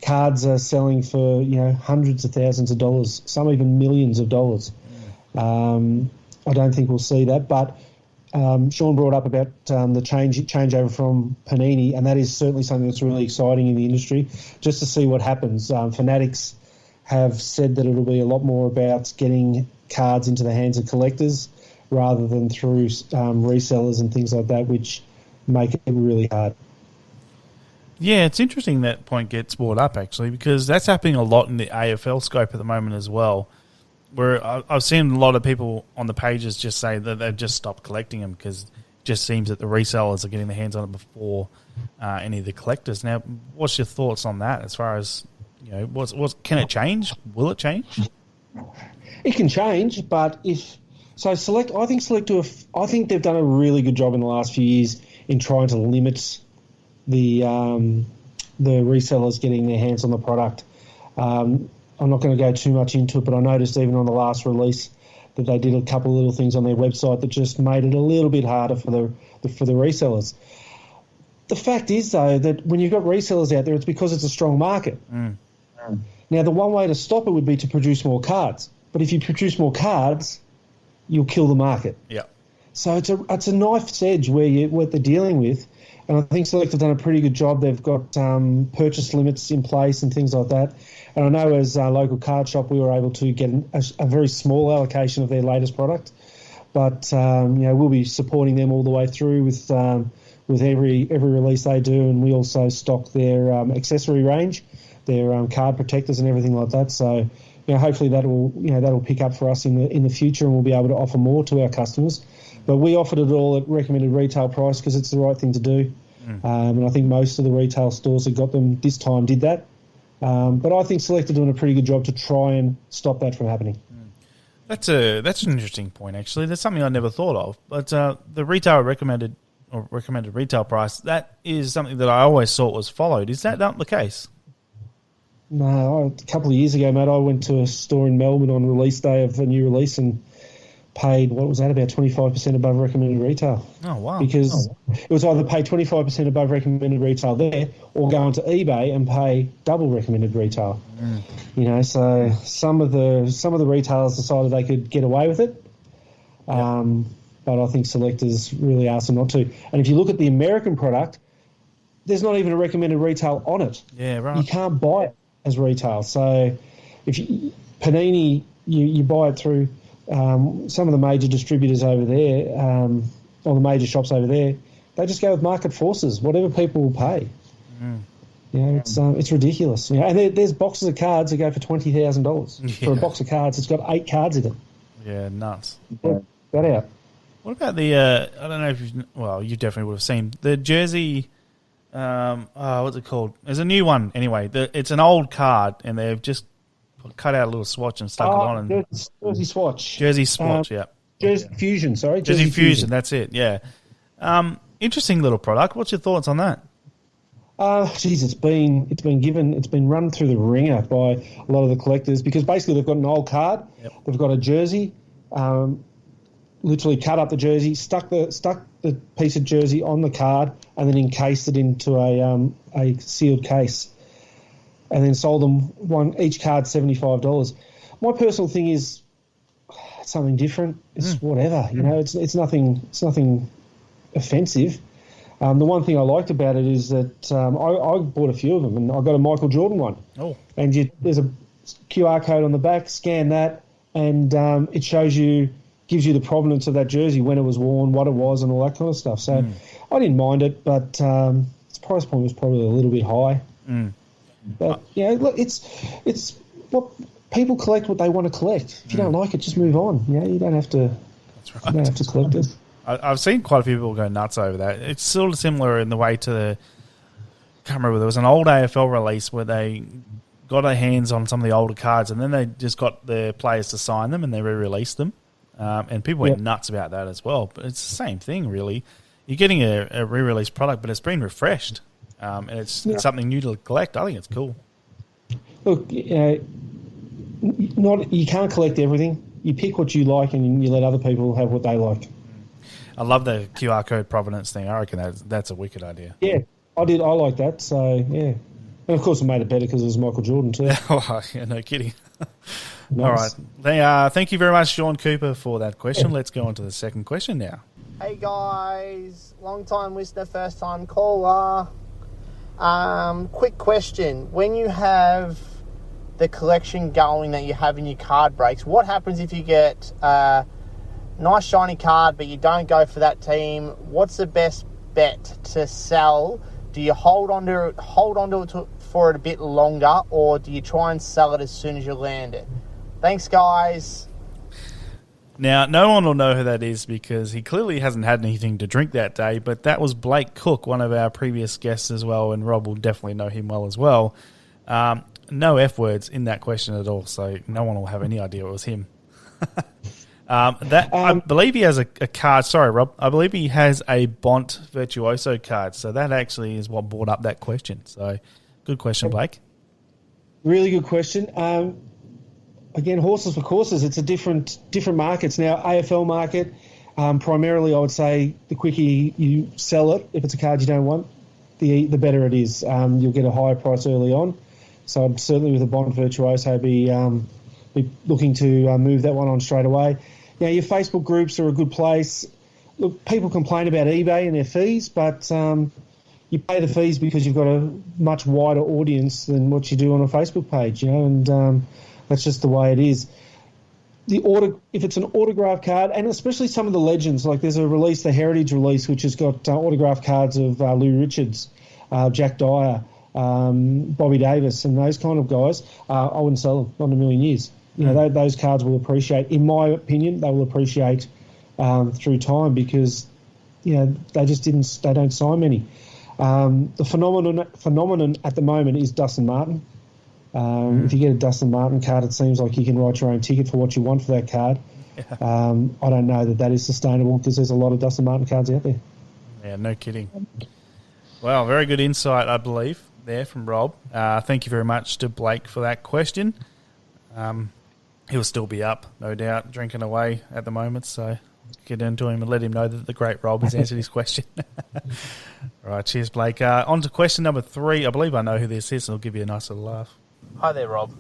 cards are selling for hundreds of thousands of dollars, some even millions of dollars. I don't think we'll see that, but Sean brought up about the changeover from Panini, and that is certainly something that's really exciting in the industry, just to see what happens. Fanatics have said that it'll be a lot more about getting cards into the hands of collectors rather than through resellers and things like that, which make it really hard. Yeah, it's interesting that point gets brought up, actually, because that's happening a lot in the AFL scope at the moment as well, where I've seen a lot of people on the pages just say that they've just stopped collecting them because it just seems that the resellers are getting their hands on it before any of the collectors. Now, what's your thoughts on that as far as, can it change? Will it change? It can change, but I think they've done a really good job in the last few years in trying to limit the resellers getting their hands on the product. I'm not going to go too much into it, but I noticed even on the last release that they did a couple of little things on their website that just made it a little bit harder for the resellers. The fact is, though, that when you've got resellers out there, it's because it's a strong market. Now, the one way to stop it would be to produce more cards. But if you produce more cards, you'll kill the market. Yeah. So it's a knife's edge what they're dealing with. And I think Select have done a pretty good job. They've got purchase limits in place and things like that. And I know as a local card shop, we were able to get a very small allocation of their latest product. But we'll be supporting them all the way through with every release they do. And we also stock their accessory range, their card protectors and everything like that. So hopefully that'll pick up for us in the future, and we'll be able to offer more to our customers. But we offered it all at recommended retail price because it's the right thing to do. And I think most of the retail stores that got them this time did that. But I think Select are doing a pretty good job to try and stop that from happening. That's an interesting point, actually. That's something I never thought of. But the retail recommended retail price, that is something that I always thought was followed. Is that not the case? No, a couple of years ago, mate, I went to a store in Melbourne on release day of a new release and paid, what was that, about 25% above recommended retail. Oh, wow. Because it was either pay 25% above recommended retail there or go onto eBay and pay double recommended retail. So some of the retailers decided they could get away with it. But I think selectors really asked them not to. And if you look at the American product, there's not even a recommended retail on it. Yeah, right. You can't buy it as retail. So if Panini, you buy it through some of the major distributors over there, or the major shops over there, they just go with market forces, whatever people will pay. It's ridiculous. And there's boxes of cards that go for $20,000 for a box of cards. It's got 8 cards in it. Yeah, nuts. That out. What about the? I don't know if you definitely would have seen the jersey. What's it called? There's a new one anyway. It's an old card, and they've just cut out a little swatch and stuck it on. And Jersey swatch. Jersey swatch, yeah. Jersey Fusion, sorry. Jersey Fusion, that's it, yeah. Interesting little product. What's your thoughts on that? It's been run through the ringer by a lot of the collectors because basically they've got an old card, they've got a jersey, literally cut up the jersey, stuck the piece of jersey on the card, and then encased it into a sealed case, and then sold them each card $75. My personal thing is something different. It's whatever, It's nothing offensive. The one thing I liked about it is that I bought a few of them, and I got a Michael Jordan one. Oh, and there's a QR code on the back. Scan that, and it gives you the provenance of that jersey, when it was worn, what it was, and all that kind of stuff. So I didn't mind it, but its price point was probably a little bit high. But look, it's what people collect, what they want to collect. If you don't like it, just move on. You don't have to. That's right. You don't have to collect it. I've seen quite a few people go nuts over that. It's sort of similar in the way to I can't remember, there was an old AFL release where they got their hands on some of the older cards, and then they just got the players to sign them, and they re-released them. And people went nuts about that as well. But it's the same thing, really. You're getting a re-release product, but it's been refreshed. And it's something new to collect. I think it's cool. Look, you can't collect everything. You pick what you like, and you let other people have what they like. I love the QR code provenance thing. I reckon that's a wicked idea. Yeah, I did. I like that. So, yeah. And, of course, it made it better because it was Michael Jordan, too. Oh, yeah, no kidding. Nice. All right. Thank you very much, Sean Cooper, for that question. Let's go on to the second question now. Hey guys, long time listener, first time caller. Quick question. When you have the collection going that you have in your card breaks, what happens if you get a nice shiny card but you don't go for that team? What's the best bet to sell? Do you hold on to it for it a bit longer, or do you try and sell it as soon as you land it? Thanks, guys. Now, no one will know who that is because he clearly hasn't had anything to drink that day, but that was Blake Cook, one of our previous guests as well, and Rob will definitely know him well as well. No F words in that question at all, so no one will have any idea it was him. I believe he has a card. Sorry, Rob. I believe he has a Bont Virtuoso card, so that actually is what brought up that question. So, good question, Blake. Really good question. Again, horses for courses. It's a different markets now. AFL market, primarily, I would say the quicker you sell it, if it's a card you don't want, the better it is. You'll get a higher price early on. So I'd certainly with a Bond Virtuoso be looking to move that one on straight away. Now, your Facebook groups are a good place. Look, people complain about eBay and their fees, but you pay the fees because you've got a much wider audience than what you do on a Facebook page, and that's just the way it is. If it's an autograph card, and especially some of the legends, like there's a release, the Heritage release, which has got autograph cards of Lou Richards, Jack Dyer, Bobby Davis, and those kind of guys, I wouldn't sell them, not in a million years. Those cards will appreciate, in my opinion, they will appreciate through time because, they don't sign many. The phenomenon at the moment is Dustin Martin. If you get a Dustin Martin card, it seems like you can write your own ticket for what you want for that card. Yeah. I don't know that is sustainable because there's a lot of Dustin Martin cards out there. Yeah, no kidding. Well, very good insight, I believe, there from Rob. Thank you very much to Blake for that question. He'll still be up, no doubt, drinking away at the moment, so get into him and let him know that the great Rob has answered his question. All right, cheers, Blake. On to question number 3. I believe I know who this is, and it'll give you a nice little laugh. Hi there, Rob.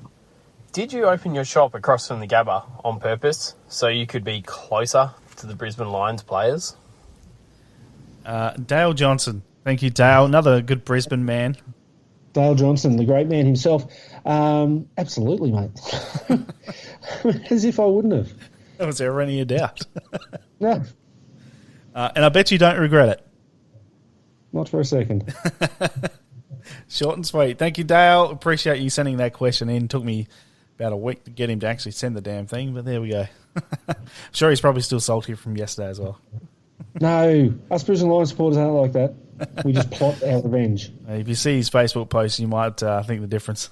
Did you open your shop across from the Gabba on purpose so you could be closer to the Brisbane Lions players? Dale Johnson. Thank you, Dale. Another good Brisbane man. Dale Johnson, the great man himself. Absolutely, mate. As if I wouldn't have. Was there any doubt? No. And I bet you don't regret it. Not for a second. Short and sweet. Thank you, Dale. Appreciate you sending that question in. Took me about a week to get him to actually send the damn thing, but there we go. I'm sure he's probably still salty from yesterday as well. No, us Brisbane Lions supporters aren't like that. We just plot our revenge. If you see his Facebook post, you might think the difference.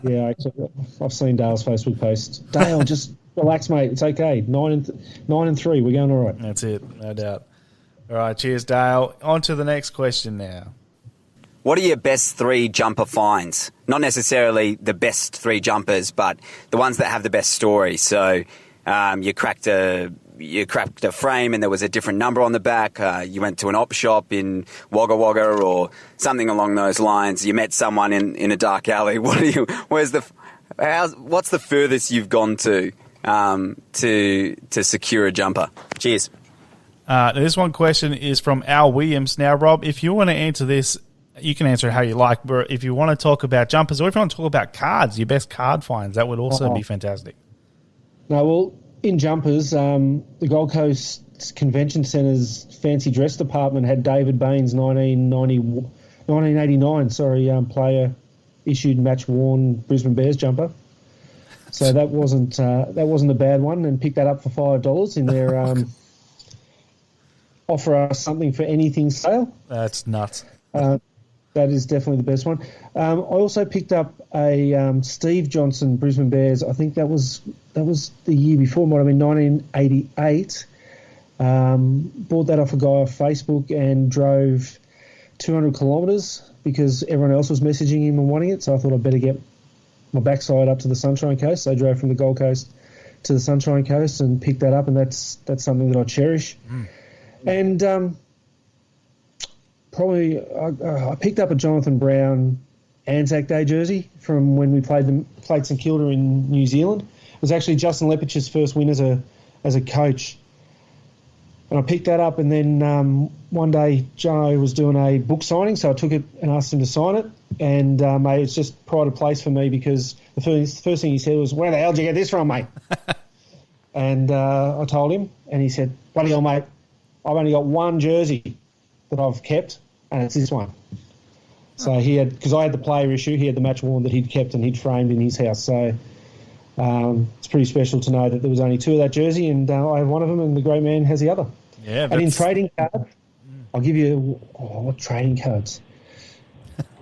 Yeah, I've seen Dale's Facebook post. Dale, just relax, mate. It's okay. 9-3. We're going all right. That's it, no doubt. All right, cheers, Dale. On to the next question now. What are your best 3 jumper finds? Not necessarily the best 3 jumpers, but the ones that have the best story. So you cracked a frame and there was a different number on the back. You went to an op shop in Wagga Wagga or something along those lines. You met someone in a dark alley. What's the furthest you've gone to secure a jumper? Cheers. This one question is from Al Williams. Now, Rob, if you want to answer this, you can answer it how you like, but if you want to talk about jumpers or if you want to talk about cards, your best card finds, that would also be fantastic. No, well, in jumpers, the Gold Coast Convention Centre's fancy dress department had David Bain's 1989 player-issued match-worn Brisbane Bears jumper. So that wasn't a bad one, and picked that up for $5 in their offer us something for anything sale. That's nuts. That is definitely the best one. I also picked up a Steve Johnson Brisbane Bears. I think that was the year before, might have been 1988. Bought that off a guy off Facebook and drove 200 kilometres because everyone else was messaging him and wanting it. So I thought I'd better get my backside up to the Sunshine Coast. So I drove from the Gold Coast to the Sunshine Coast and picked that up, and that's something that I cherish. And probably I picked up a Jonathan Brown Anzac Day jersey from when we played St Kilda in New Zealand. It was actually Justin Lepich's first win as a coach. And I picked that up, and then one day Jono was doing a book signing, so I took it and asked him to sign it. And, mate, it's just pride of place for me because the first thing he said was, "Where the hell did you get this from, mate?" And I told him, and he said, "Bloody hell, mate, I've only got one jersey that I've kept, and it's this one." So he had, because I had the player issue, he had the match worn that he'd kept and he'd framed in his house. So it's pretty special to know that there was only two of that jersey, and I have one of them, and the great man has the other. Yeah, and in trading cards, I'll give you what trading cards.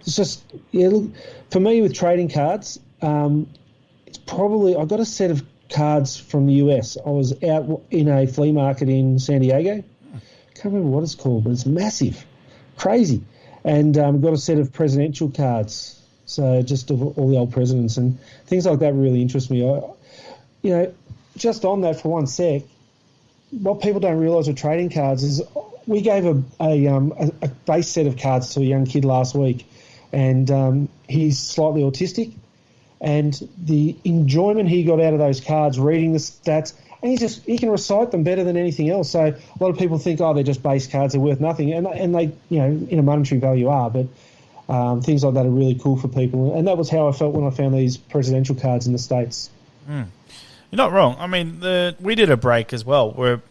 It's just look, for me with trading cards, it's probably I got a set of cards from the US. I was out in a flea market in San Diego. Can't remember what it's called, but it's massive, crazy. And got a set of presidential cards, so just of all the old presidents and things like that really interest me. Just on that for one sec, what people don't realise with trading cards is we gave a base set of cards to a young kid last week, and he's slightly autistic, and the enjoyment he got out of those cards, reading the stats, and he can recite them better than anything else. So a lot of people think, they're just base cards, they're worth nothing, and they, in a monetary value are, but things like that are really cool for people. And that was how I felt when I found these presidential cards in the States. You're not wrong. I mean, we did a break as well where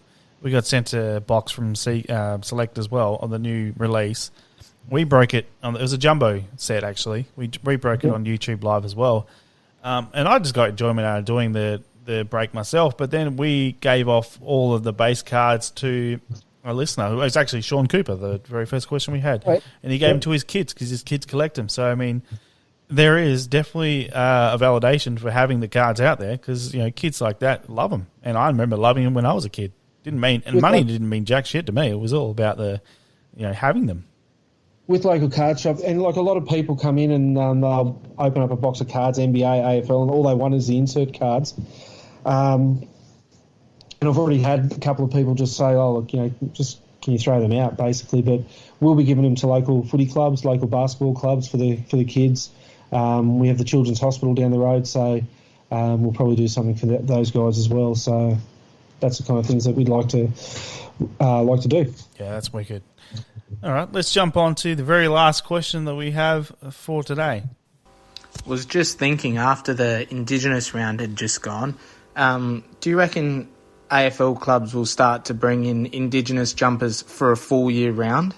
we got sent a box from Select as well on the new release. We broke it. It was a jumbo set, actually. We broke it on YouTube Live as well. And I just got enjoyment out of doing the break myself, but then we gave off all of the base cards to a listener. It was actually Sean Cooper, the very first question we had. Right. And he gave them to his kids because his kids collect them. So, I mean, there is definitely a validation for having the cards out there because, kids like that love them. And I remember loving them when I was a kid. Money didn't mean jack shit to me. It was all about having them. With local card shops, and like a lot of people come in and they'll open up a box of cards, NBA, AFL, and all they want is the insert cards. And I've already had a couple of people just say, just can you throw them out, basically. But we'll be giving them to local footy clubs, local basketball clubs for the kids. We have the Children's Hospital down the road, so we'll probably do something for those guys as well. So that's the kind of things that we'd like to do. Yeah, that's wicked. All right, let's jump on to the very last question that we have for today. Was just thinking, after the Indigenous round had just gone, do you reckon AFL clubs will start to bring in Indigenous jumpers for a full year round?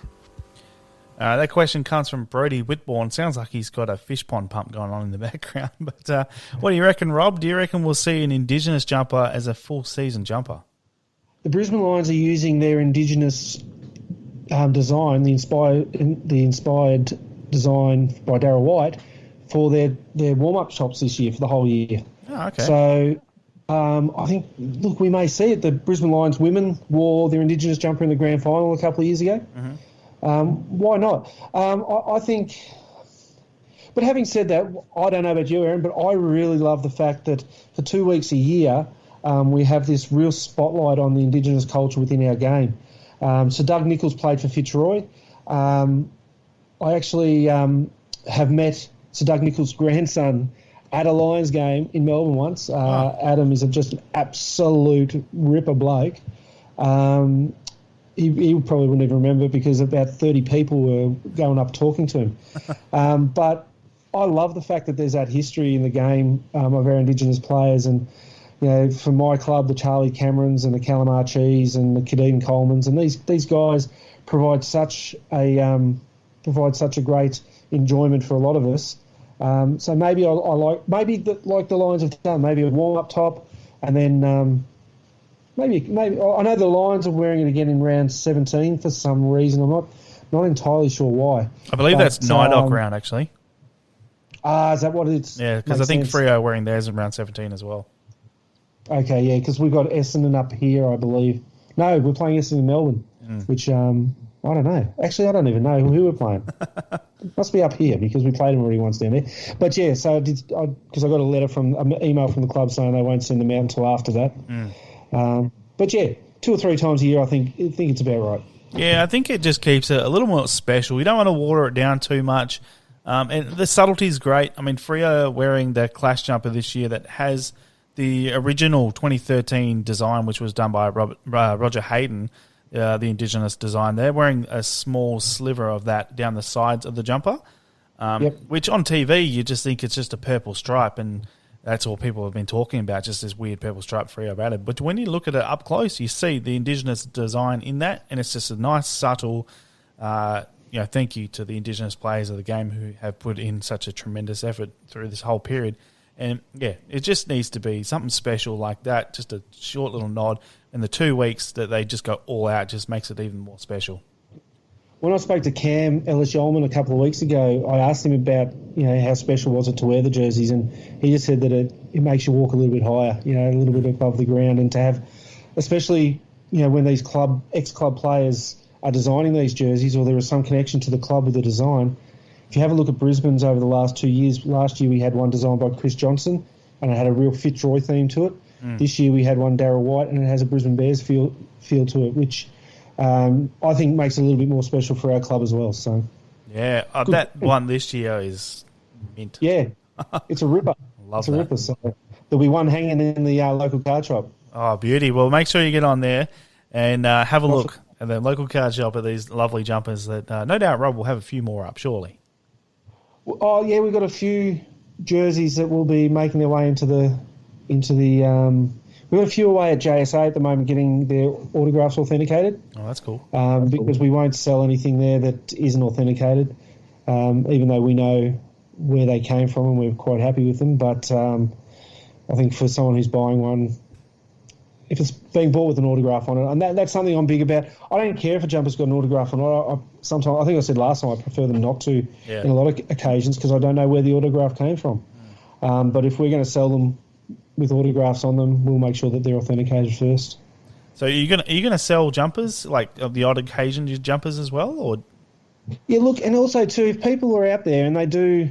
That question comes from Brody Whitbourne. Sounds like he's got a fish pond pump going on in the background. But what do you reckon, Rob? Do you reckon we'll see an Indigenous jumper as a full season jumper? The Brisbane Lions are using their Indigenous design, the inspired design by Darryl White, for their warm-up shops this year, for the whole year. Oh, okay. So I think, look, we may see it. The Brisbane Lions women wore their Indigenous jumper in the grand final a couple of years ago. Mm-hmm. Why not? I think... But having said that, I don't know about you, Aaron, but I really love the fact that for 2 weeks a year, we have this real spotlight on the Indigenous culture within our game. So Doug Nichols played for Fitzroy. I actually have met Sir Doug Nichols' grandson at a Lions game in Melbourne once. Adam is just an absolute ripper bloke. He probably wouldn't even remember because about 30 people were going up talking to him. But I love the fact that there's that history in the game of our Indigenous players. And for my club, the Charlie Camerons and the Calamar Cheese and the Kadeen Colemans, and these guys provide such a great enjoyment for a lot of us. So maybe I like the Lions have done, maybe a warm up top, and then maybe I know the Lions are wearing it again in round 17 for some reason. I'm not entirely sure why. I believe that's Nidok round actually. Is that what it's? Yeah, because I think Freo are wearing theirs in round 17 as well. Okay, yeah, because we've got Essendon up here, I believe. No, we're playing Essendon in Melbourne, which I don't know. Actually, I don't even know who we're playing. It must be up here because we played them already once down there. But yeah, so because I got an email from the club saying they won't send them out until after that. But yeah, 2 or 3 times a year, I think it's about right. Yeah, I think it just keeps it a little more special. You don't want to water it down too much. And the subtlety is great. I mean, Freo wearing the Clash jumper this year that has the original 2013 design, which was done by Roger Hayden, the Indigenous design. They're wearing a small sliver of that down the sides of the jumper, which on TV you just think it's just a purple stripe, and that's all people have been talking about, just this weird purple stripe Freo added. But when you look at it up close, you see the Indigenous design in that, and it's just a nice, subtle... thank you to the Indigenous players of the game who have put in such a tremendous effort through this whole period. And, it just needs to be something special like that, just a short little nod. And the 2 weeks that they just go all out just makes it even more special. When I spoke to Cam Ellis-Yolman a couple of weeks ago, I asked him about, how special was it to wear the jerseys, and he just said that it makes you walk a little bit higher, a little bit above the ground, and to have, especially, when these ex-club players are designing these jerseys, or there is some connection to the club with the design. If you have a look at Brisbane's over the last 2 years, last year we had one designed by Chris Johnson, and it had a real Fitzroy theme to it. This year we had one Darryl White, and it has a Brisbane Bears feel to it, which I think makes it a little bit more special for our club as well. So, that one this year is mint. Yeah, it's a ripper. It's a ripper. So there'll be one hanging in the local card shop. Oh, beauty. Well, make sure you get on there and have a look at the local card shop at these lovely jumpers that no doubt Rob will have a few more up, surely. Oh, yeah, we've got a few jerseys that will be making their way into the we've got a few away at JSA at the moment getting their autographs authenticated. Oh, that's cool. Because we won't sell anything there that isn't authenticated, even though we know where they came from and we're quite happy with them. But I think for someone who's buying one, if it's being bought with an autograph on it, and that's something I'm big about. I don't care if a jumper's got an autograph on it. Sometimes, I think I said last time, I prefer them not to in a lot of occasions because I don't know where the autograph came from. But if we're going to sell them with autographs on them, we'll make sure that they're authenticated first. So are you gonna sell jumpers, like of the odd occasion jumpers as well, or? Yeah, look, and also too, if people are out there and they do,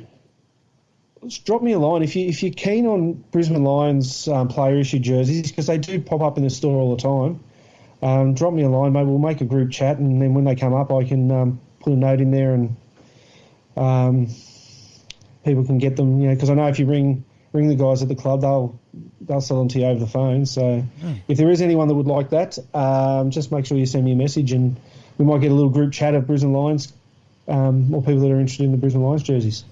drop me a line if you're keen on Brisbane Lions player issue jerseys, because they do pop up in the store all the time. Drop me a line, mate. We'll make a group chat, and then when they come up, I can put a note in there, and people can get them. Because I know if you ring the guys at the club, they'll sell them to you over the phone. So if there is anyone that would like that, just make sure you send me a message, and we might get a little group chat of Brisbane Lions, or people that are interested in the Brisbane Lions jerseys.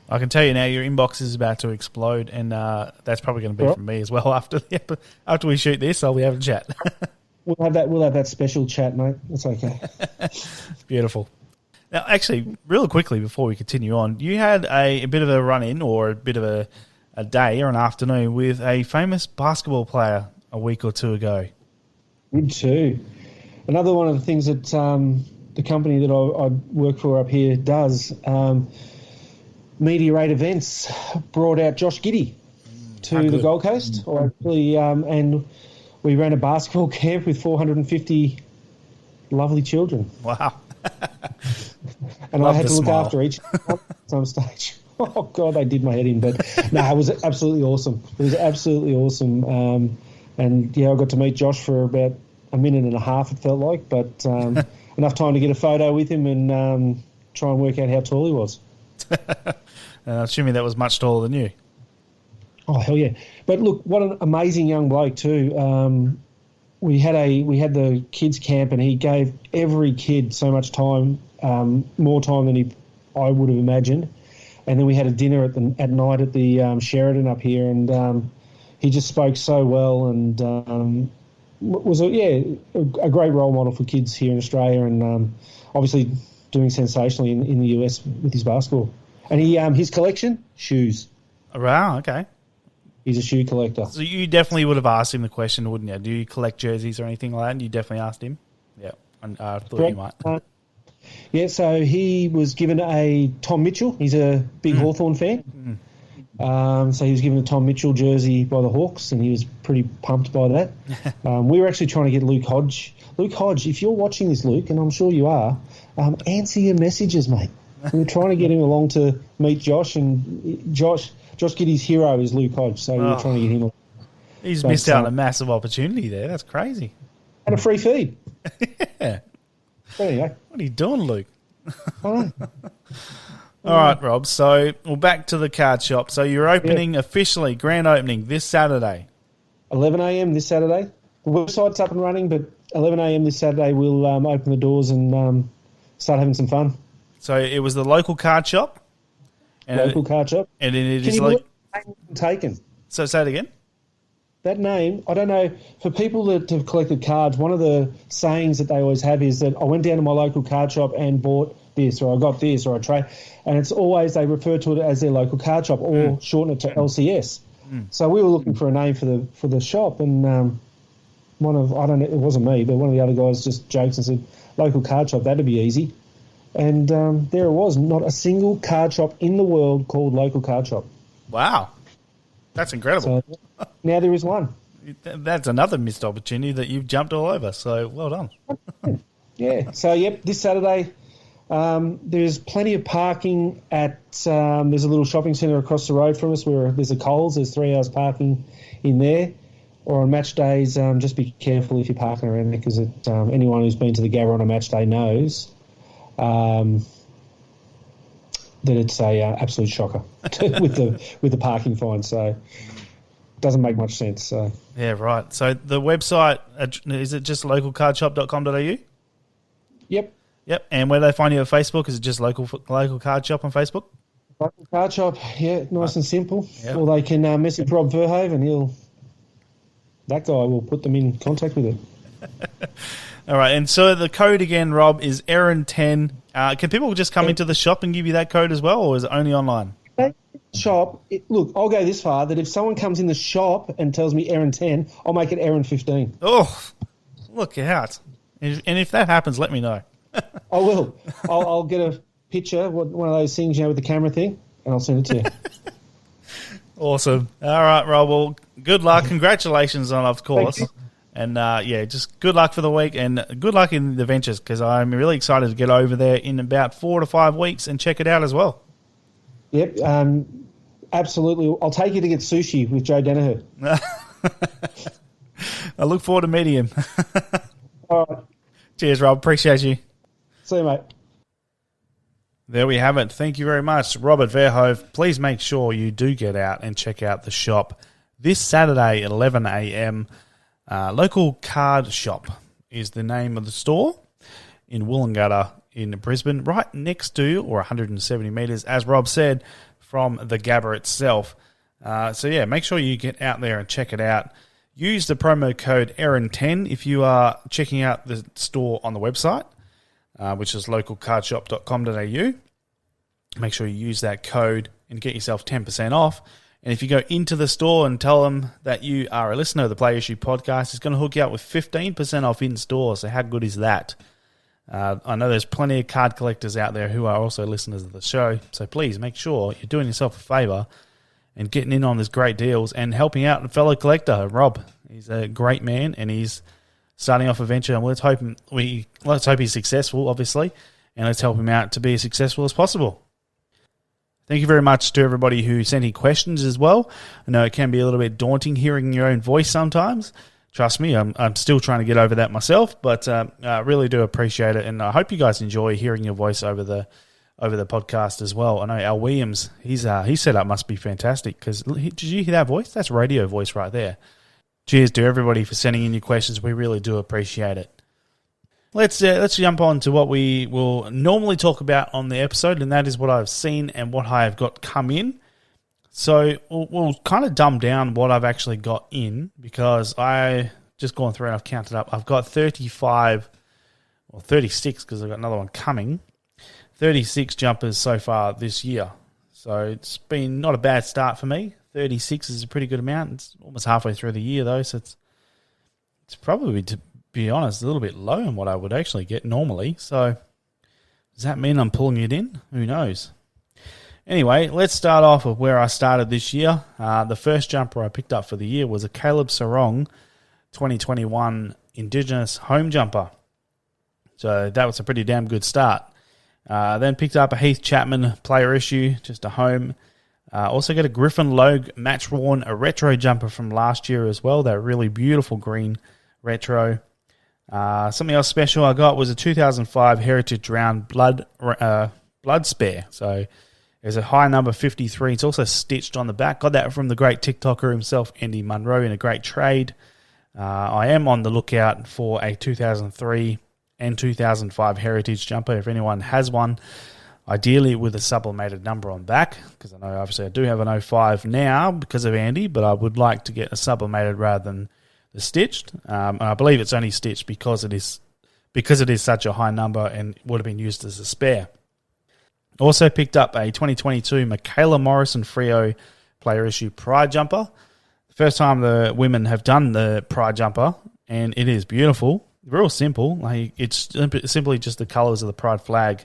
I can tell you now, your inbox is about to explode, and that's probably going to be from me as well after we shoot this. I'll be having a chat. We'll have that special chat, mate. That's okay. Beautiful. Now, actually, real quickly before we continue on, you had a bit of a run-in or a bit of a day or an afternoon with a famous basketball player a week or two ago. Me too. Another one of the things that the company that I work for up here does. Media Rate Events brought out Josh Giddey to the Gold Coast, and we ran a basketball camp with 450 lovely children. Wow. And I had to look after each at some stage. Oh, God, they did my head in. But, no, it was absolutely awesome. It was absolutely awesome. And, I got to meet Josh for about a minute and a half, it felt like, but enough time to get a photo with him and try and work out how tall he was. Assuming that was much taller than you. Oh, hell yeah. But look, what an amazing young bloke too. We had the kids camp, and he gave every kid so much time, more time than I would have imagined. And then we had a dinner at night at the Sheridan up here, and he just spoke so well, and was a great role model for kids here in Australia, and obviously doing sensationally in the US with his basketball. And his collection, shoes. Wow, okay. He's a shoe collector. So you definitely would have asked him the question, wouldn't you? Do you collect jerseys or anything like that? And you definitely asked him? Yeah, I thought you might. So he was given a Tom Mitchell. He's a big Hawthorn fan. So he was given a Tom Mitchell jersey by the Hawks, and he was pretty pumped by that. We were actually trying to get Luke Hodge. Luke Hodge, if you're watching this, Luke, and I'm sure you are, answer your messages, mate. We were trying to get him along to meet Josh, and Josh Giddey's hero is Luke Hodge, so we were trying to get him along. He's missed out on a massive opportunity there. That's crazy. And a free feed. Yeah. Anyway. What are you doing, Luke? I don't know. All right, Rob. So we're back to the card shop. So you're opening officially, grand opening this Saturday. 11 a.m. this Saturday. The website's up and running, but 11 a.m. this Saturday we'll open the doors and start having some fun. So it was the local card shop. Local card shop. And it Can is you like believe the name taken? So say it again. That name, I don't know, for people that have collected cards, one of the sayings that they always have is that I went down to my local card shop and bought this, or I got this, or I trade, and it's always they refer to it as their local card shop or shorten it to LCS. So we were looking for a name for the shop, and one of, I don't know, it wasn't me, but one of the other guys just joked and said, local card shop, that'd be easy. And there it was, not a single card shop in the world called local card shop. Wow. That's incredible. So now there is one. That's another missed opportunity that you've jumped all over, so well done. Yeah. So, this Saturday there's plenty of parking at there's a little shopping centre across the road from us where there's a Coles. There's 3 hours parking in there. Or on match days, just be careful if you're parking around there because anyone who's been to the Gabba on a match day knows that it's a absolute shocker with the parking fine. So it doesn't make much sense. So yeah, right. So the website, is it just localcardshop.com.au? Yep. And where do they find you on Facebook? Is it just local card shop on Facebook? Local card shop, yeah, nice and simple. Yep. Or they can message Rob Verhoeve and that guy will put them in contact with it. All right, and so the code again, Rob, is Aaron10. Can people just come into the shop and give you that code as well, or is it only online? Shop, look, I'll go this far, that if someone comes in the shop and tells me Aaron10, I'll make it Aaron15. Oh, look out. And if that happens, let me know. I will. I'll get a picture, one of those things, with the camera thing, and I'll send it to you. Awesome. All right, Rob. Well, good luck. Congratulations on, of course. And, just good luck for the week and good luck in the ventures because I'm really excited to get over there in about 4 to 5 weeks and check it out as well. Yep, absolutely. I'll take you to get sushi with Joe Danaher. I look forward to meeting him. All right. Cheers, Rob. Appreciate you. See you, mate. There we have it. Thank you very much, Robert Verhoeve. Please make sure you do get out and check out the shop this Saturday at 11 a.m. Local Card Shop is the name of the store in Woolloongabba in Brisbane, right next to, or 170 metres, as Rob said, from the Gabba itself. Make sure you get out there and check it out. Use the promo code Aaron10 if you are checking out the store on the website, which is localcardshop.com.au. Make sure you use that code and get yourself 10% off. And if you go into the store and tell them that you are a listener of the Play Issue podcast, it's going to hook you up with 15% off in store. So how good is that? I know there's plenty of card collectors out there who are also listeners of the show. So please make sure you're doing yourself a favour and getting in on these great deals and helping out a fellow collector, Rob. He's a great man and he's starting off a venture. And let's hope he's successful, obviously, and let's help him out to be as successful as possible. Thank you very much to everybody who sent in questions as well. I know it can be a little bit daunting hearing your own voice sometimes. Trust me, I'm still trying to get over that myself, but I really do appreciate it, and I hope you guys enjoy hearing your voice over the podcast as well. I know Al Williams, his setup must be fantastic, because did you hear that voice? That's radio voice right there. Cheers to everybody for sending in your questions. We really do appreciate it. Let's jump on to what we will normally talk about on the episode, and that is what I've seen and what I have got come in. So we'll kind of dumb down what I've actually got in, because I just gone through and I've counted up. I've got 35 or 36 because I've got another one coming. 36 jumpers so far this year. So it's been not a bad start for me. 36 is a pretty good amount. It's almost halfway through the year though, so it's probably, to be honest, a little bit low in what I would actually get normally. So does that mean I'm pulling it in? Who knows? Anyway, let's start off with where I started this year. The first jumper I picked up for the year was a Caleb Sarong 2021 Indigenous home jumper. So that was a pretty damn good start. Then picked up a Heath Chapman player issue, just a home. Also got a Griffin Logue match-worn, a retro jumper from last year as well, that really beautiful green retro. Something else special I got was a 2005 Heritage Round blood spare. So There's a high number 53. It's also stitched on the back. Got that from the great TikToker himself, Andy Munro, in a great trade. I am on the lookout for a 2003 and 2005 Heritage jumper. If anyone has one, ideally with a sublimated number on back, because I know obviously I do have an 05 now because of Andy, but I would like to get a sublimated rather than the stitched. And I believe it's only stitched because it is such a high number and would have been used as a spare. Also picked up a 2022 Michaela Morrison Freo player issue Pride jumper. The first time the women have done the Pride jumper, and it is beautiful. Real simple. Like, it's simply just the colours of the Pride flag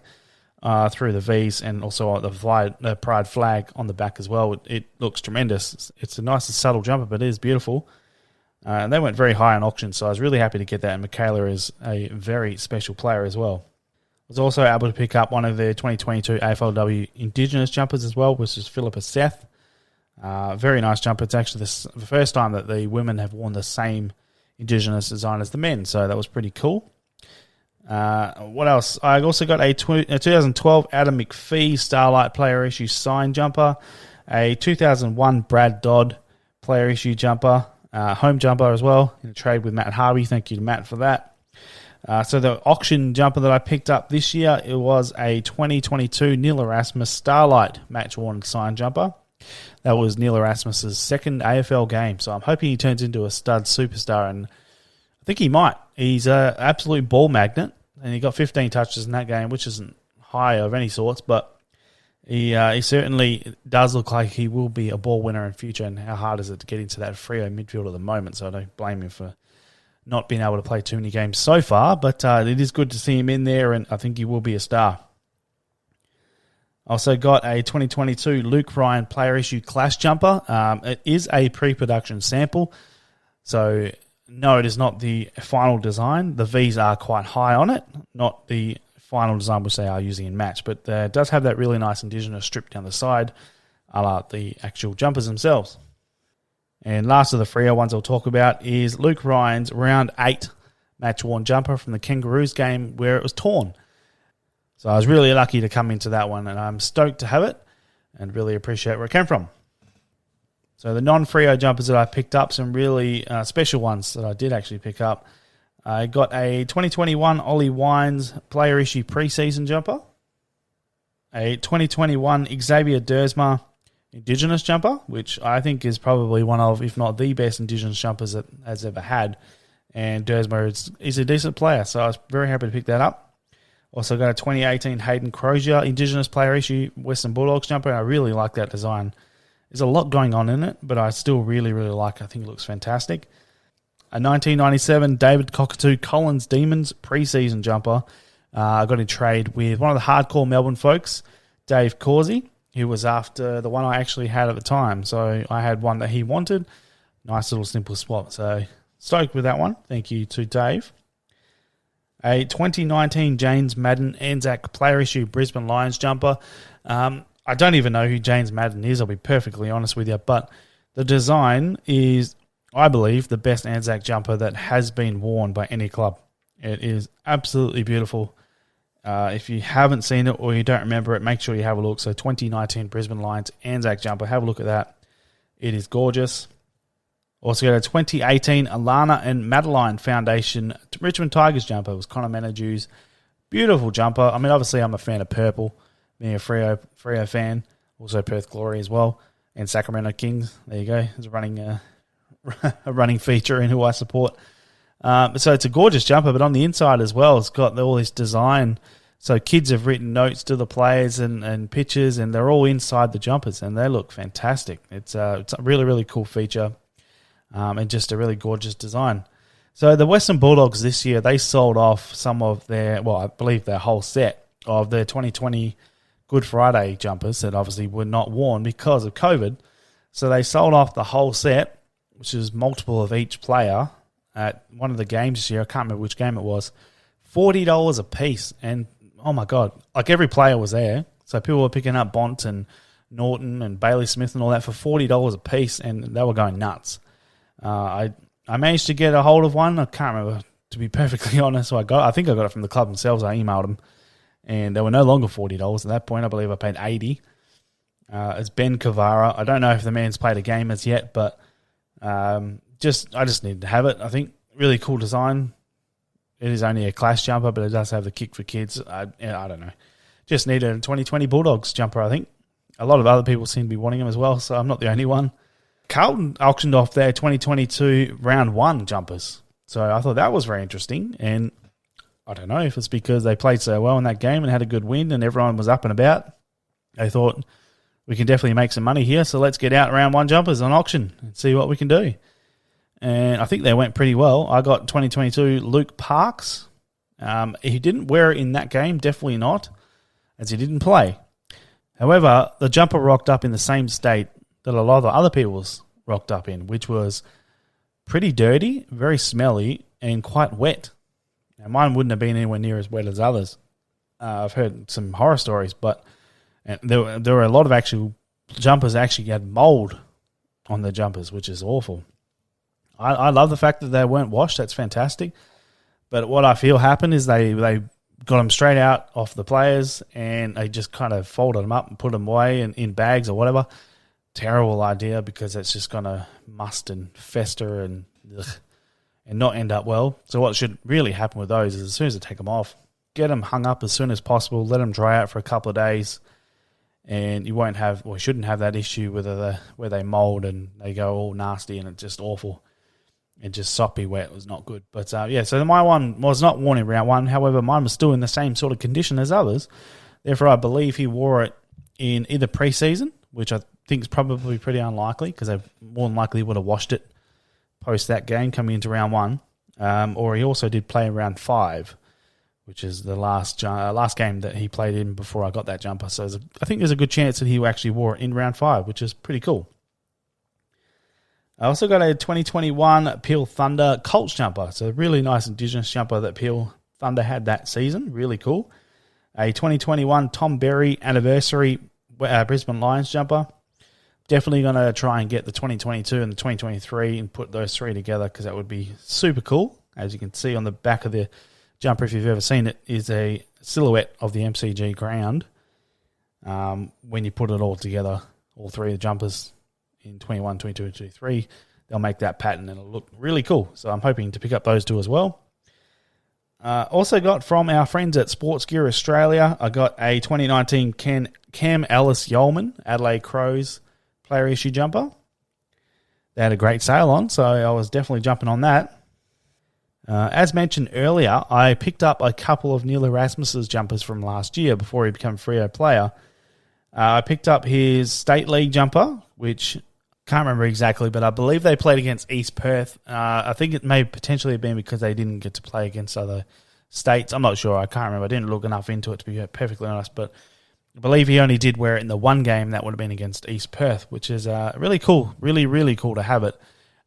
through the V's, and also the Pride flag on the back as well. It looks tremendous. It's a nice and subtle jumper, but it is beautiful. And they went very high on auction, so I was really happy to get that. And Michaela is a very special player as well. I was also able to pick up one of their 2022 AFLW Indigenous jumpers as well, which is Philippa Seth. Very nice jumper. It's actually the first time that the women have worn the same Indigenous design as the men, so that was pretty cool. What else? I also got a 2012 Adam McPhee Starlight player issue signed jumper, a 2001 Brad Dodd player issue jumper, home jumper as well, in a trade with Matt Harvey. Thank you to Matt for that. So the auction jumper that I picked up this year, it was a 2022 Neil Erasmus Starlight match-worn signed jumper. That was Neil Erasmus's second AFL game, so I'm hoping he turns into a stud superstar, and I think he might. He's an absolute ball magnet, and he got 15 touches in that game, which isn't high of any sorts, but he certainly does look like he will be a ball winner in future, and how hard is it to get into that Freo midfield at the moment, so I don't blame him for not being able to play too many games so far, but it is good to see him in there, and I think he will be a star. Also got a 2022 Luke Ryan player issue Clash jumper. It is a pre-production sample, so no, it is not the final design. The V's are quite high on it, not the final design which they are using in match, but it does have that really nice Indigenous strip down the side, a la the actual jumpers themselves. And last of the Freo ones I'll talk about is Luke Ryan's round 8 match-worn jumper from the Kangaroos game where it was torn. So I was really lucky to come into that one, and I'm stoked to have it and really appreciate where it came from. So the non-Freo jumpers that I picked up, some really special ones that I did actually pick up. I got a 2021 Ollie Wines player issue preseason jumper, a 2021 Xavier Dersma Indigenous jumper, which I think is probably one of, if not the best Indigenous jumpers that has ever had. And Dersma is a decent player, so I was very happy to pick that up. Also got a 2018 Hayden Crozier Indigenous player issue Western Bulldogs jumper. I really like that design. There's a lot going on in it, but I still really, really like it. I think it looks fantastic. A 1997 David Cockatoo Collins Demons preseason jumper. I got in trade with one of the hardcore Melbourne folks, Dave Causey, who was after the one I actually had at the time. So I had one that he wanted. Nice little simple swap. So stoked with that one. Thank you to Dave. A 2019 James Madden Anzac player issue Brisbane Lions jumper. I don't even know who James Madden is, I'll be perfectly honest with you, but the design is, I believe, the best Anzac jumper that has been worn by any club. It is absolutely beautiful. If you haven't seen it or you don't remember it, make sure you have a look. So 2019 Brisbane Lions Anzac jumper, have a look at that. It is gorgeous. Also got a 2018 Alana and Madeline Foundation Richmond Tigers jumper. It was Conor Managew's beautiful jumper. I mean, obviously I'm a fan of purple, being a Freo fan. Also Perth Glory as well. And Sacramento Kings. There you go. It's a running feature in who I support. So it's a gorgeous jumper, but on the inside as well, it's got all this design. So kids have written notes to the players and pictures, and they're all inside the jumpers, and they look fantastic. It's a really, really cool feature. And just a really gorgeous design. So the Western Bulldogs this year, they sold off some of their, well, I believe their whole set of their 2020 Good Friday jumpers that obviously were not worn because of COVID. So they sold off the whole set, which is multiple of each player at one of the games this year. I can't remember which game it was. $40 a piece. And, oh my God, like every player was there. So people were picking up Bont and Norton and Bailey Smith and all that for $40 a piece, and they were going nuts. I managed to get a hold of one. I can't remember, to be perfectly honest. So I think I got it from the club themselves. I emailed them, and they were no longer $40 at that point. I believe I paid $80. It's Ben Cavara. I don't know if the man's played a game as yet, but I just need to have it. I think really cool design. It is only a Clash jumper, but it does have the kick for kids. I don't know. Just need a 2020 Bulldogs jumper, I think. A lot of other people seem to be wanting them as well, so I'm not the only one. Carlton auctioned off their 2022 round 1 jumpers. So I thought that was very interesting. And I don't know if it's because they played so well in that game and had a good win and everyone was up and about. They thought, we can definitely make some money here, so let's get out round 1 jumpers on auction and see what we can do. And I think they went pretty well. I got 2022 Luke Parks. He didn't wear it in that game, definitely not, as he didn't play. However, the jumper rocked up in the same state that a lot of the other people's rocked up in, which was pretty dirty, very smelly, and quite wet. Now, mine wouldn't have been anywhere near as wet as others. I've heard some horror stories, but there were a lot of actual jumpers that actually had mold on the jumpers, which is awful. I love the fact that they weren't washed. That's fantastic. But what I feel happened is they got them straight out off the players and they just kind of folded them up and put them away in bags or whatever. Terrible idea because it's just going to must and fester and not end up well. So what should really happen with those is as soon as they take them off, get them hung up as soon as possible, let them dry out for a couple of days, and you won't have, or shouldn't have that issue where they mold and they go all nasty and it's just awful. And just soppy wet was not good. But so my one was not worn in round 1. However, mine was still in the same sort of condition as others. Therefore, I believe he wore it in either pre-season, which I think is probably pretty unlikely because they more than likely would have washed it post that game coming into round 1. Or he also did play in round 5, which is the last game that he played in before I got that jumper. So I think there's a good chance that he actually wore it in round 5, which is pretty cool. I also got a 2021 Peel Thunder Colts jumper. It's a really nice Indigenous jumper that Peel Thunder had that season. Really cool. A 2021 Tom Berry Anniversary Brisbane Lions jumper. Definitely going to try and get the 2022 and the 2023 and put those 3 together because that would be super cool. As you can see on the back of the jumper, if you've ever seen it, is a silhouette of the MCG ground. When you put it all together, all 3 of the jumpers, in 21, 22, and 23, they'll make that pattern and it'll look really cool. So I'm hoping to pick up those 2 as well. Also got from our friends at Sports Gear Australia, I got a 2019 Cam Ellis Yeoman Adelaide Crows player issue jumper. They had a great sale on, so I was definitely jumping on that. As mentioned earlier, I picked up a couple of Neil Erasmus's jumpers from last year before he became a Freo player. I picked up his State League jumper, which can't remember exactly, but I believe they played against East Perth. I think it may potentially have been because they didn't get to play against other states. I'm not sure. I can't remember. I didn't look enough into it to be perfectly honest, but I believe he only did wear it in the one game that would have been against East Perth, which is really cool. Really, really cool to have it.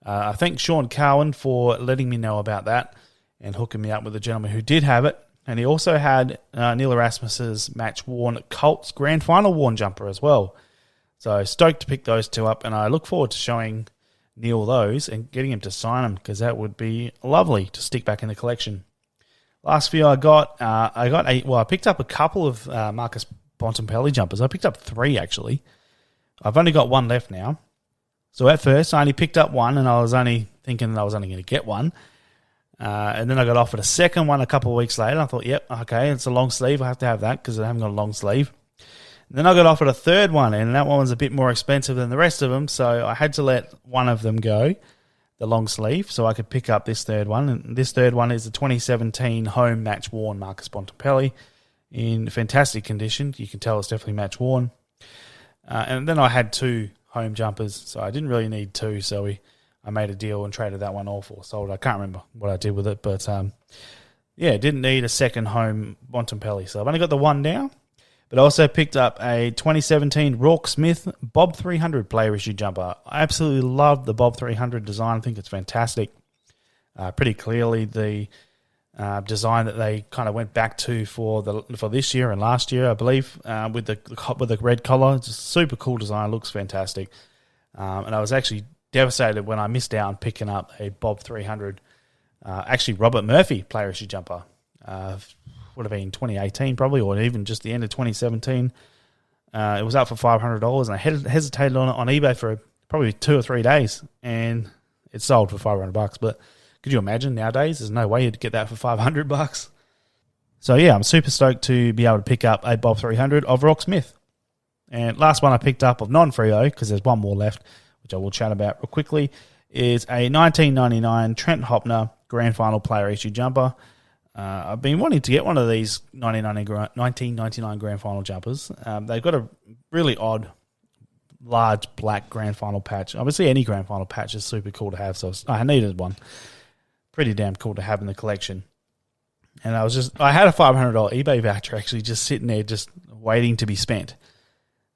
I thank Sean Cowan for letting me know about that and hooking me up with a gentleman who did have it. And he also had Neil Erasmus's match-worn Colts Grand Final worn jumper as well. So stoked to pick those 2 up, and I look forward to showing Neil those and getting him to sign them because that would be lovely to stick back in the collection. Last few I picked up a couple of Marcus Bontempelli jumpers. I picked up 3 actually. I've only got 1 left now. So at first I only picked up 1, and I was only thinking that I was only going to get 1. And then I got offered a second one a couple of weeks later. I thought, yep, okay, it's a long sleeve. I have to have that because I haven't got a long sleeve. Then I got offered a third one, and that one was a bit more expensive than the rest of them, so I had to let one of them go, the long sleeve, so I could pick up this third one. And this third one is the 2017 home match-worn Marcus Bontempelli in fantastic condition. You can tell it's definitely match-worn. And then I had 2 home jumpers, so I didn't really need 2, so I made a deal and traded that one off or sold it. I can't remember what I did with it, but didn't need a second home Bontempelli, so I've only got the 1 now. But I also picked up a 2017 Rourke Smith Bob 300 player issue jumper. I absolutely love the Bob 300 design. I think it's fantastic. Pretty clearly the design that they kind of went back to for this year and last year, I believe, with the red collar. It's a super cool design. Looks fantastic. And I was actually devastated when I missed out on picking up a Bob 300. Actually, Robert Murphy player issue jumper. Would have been 2018 probably, or even just the end of 2017. It was up for $500, and I hesitated on it on eBay for probably 2 or 3 days, and it sold for $500. But could you imagine nowadays? There's no way you'd get that for $500. So yeah, I'm super stoked to be able to pick up a Bob 300 of Rock Smith. And last one I picked up of non-Freo, because there's one more left, which I will chat about real quickly, is a 1999 Trent Hopner Grand Final Player Issue jumper. I've been wanting to get one of these 1999 Grand Final jumpers. They've got a really odd, large black Grand Final patch. Obviously, any Grand Final patch is super cool to have, so I needed one. Pretty damn cool to have in the collection. And I had a $500 eBay voucher actually just sitting there, just waiting to be spent.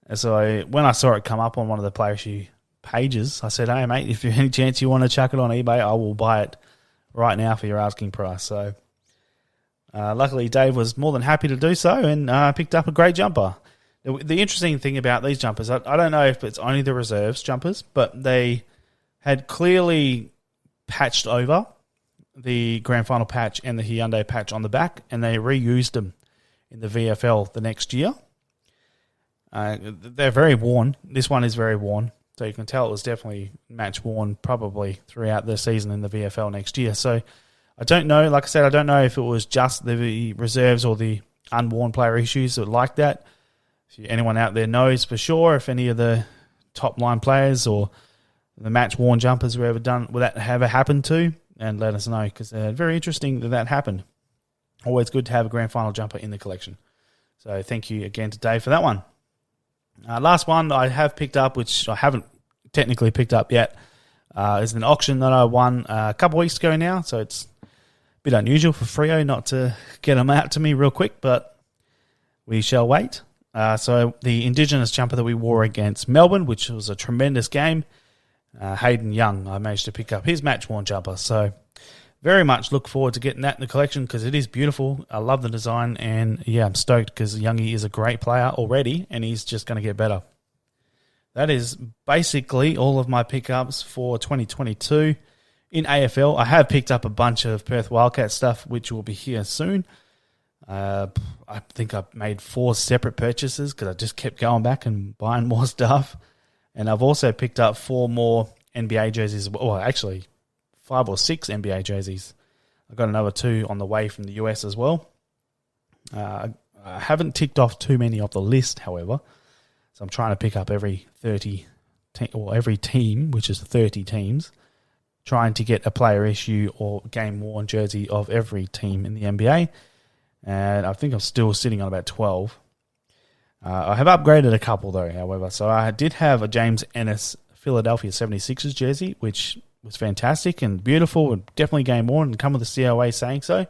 And so when I saw it come up on one of the Player Issue pages, I said, hey, mate, if there's any chance you want to chuck it on eBay, I will buy it right now for your asking price. So luckily, Dave was more than happy to do so, and picked up a great jumper. The interesting thing about these jumpers, I don't know if it's only the reserves jumpers, but they had clearly patched over the Grand Final patch and the Hyundai patch on the back, and they reused them in the VFL the next year. They're very worn. This one is very worn, so you can tell it was definitely match worn probably throughout the season in the VFL next year. So I don't know. Like I said, I don't know if it was just the reserves or the unworn player issues that like that. If anyone out there knows for sure, if any of the top line players or the match worn jumpers were ever done, will that ever happened to? And let us know, because very interesting that happened. Always good to have a Grand Final jumper in the collection. So thank you again to Dave for that one. Last one I have picked up, which I haven't technically picked up yet, is an auction that I won a couple weeks ago now. So it's a bit unusual for Freo not to get them out to me real quick, but we shall wait. So the Indigenous jumper that we wore against Melbourne, which was a tremendous game, Hayden Young, I managed to pick up his match-worn jumper. So very much look forward to getting that in the collection, because it is beautiful. I love the design, and yeah, I'm stoked because Youngie is a great player already, and he's just going to get better. That is basically all of my pickups for 2022. In AFL, I have picked up a bunch of Perth Wildcats stuff, which will be here soon. I think I've made 4 separate purchases because I just kept going back and buying more stuff. And I've also picked up 4 more NBA jerseys. Well, actually, 5 or 6 NBA jerseys. I've got another 2 on the way from the US as well. I haven't ticked off too many off the list, however. So I'm trying to pick up every team, which is 30 teams, trying to get a player issue or game-worn jersey of every team in the NBA. And I think I'm still sitting on about 12. I have upgraded a couple, though, however. So I did have a James Ennis Philadelphia 76ers jersey, which was fantastic and beautiful and definitely game-worn and come with the COA saying so.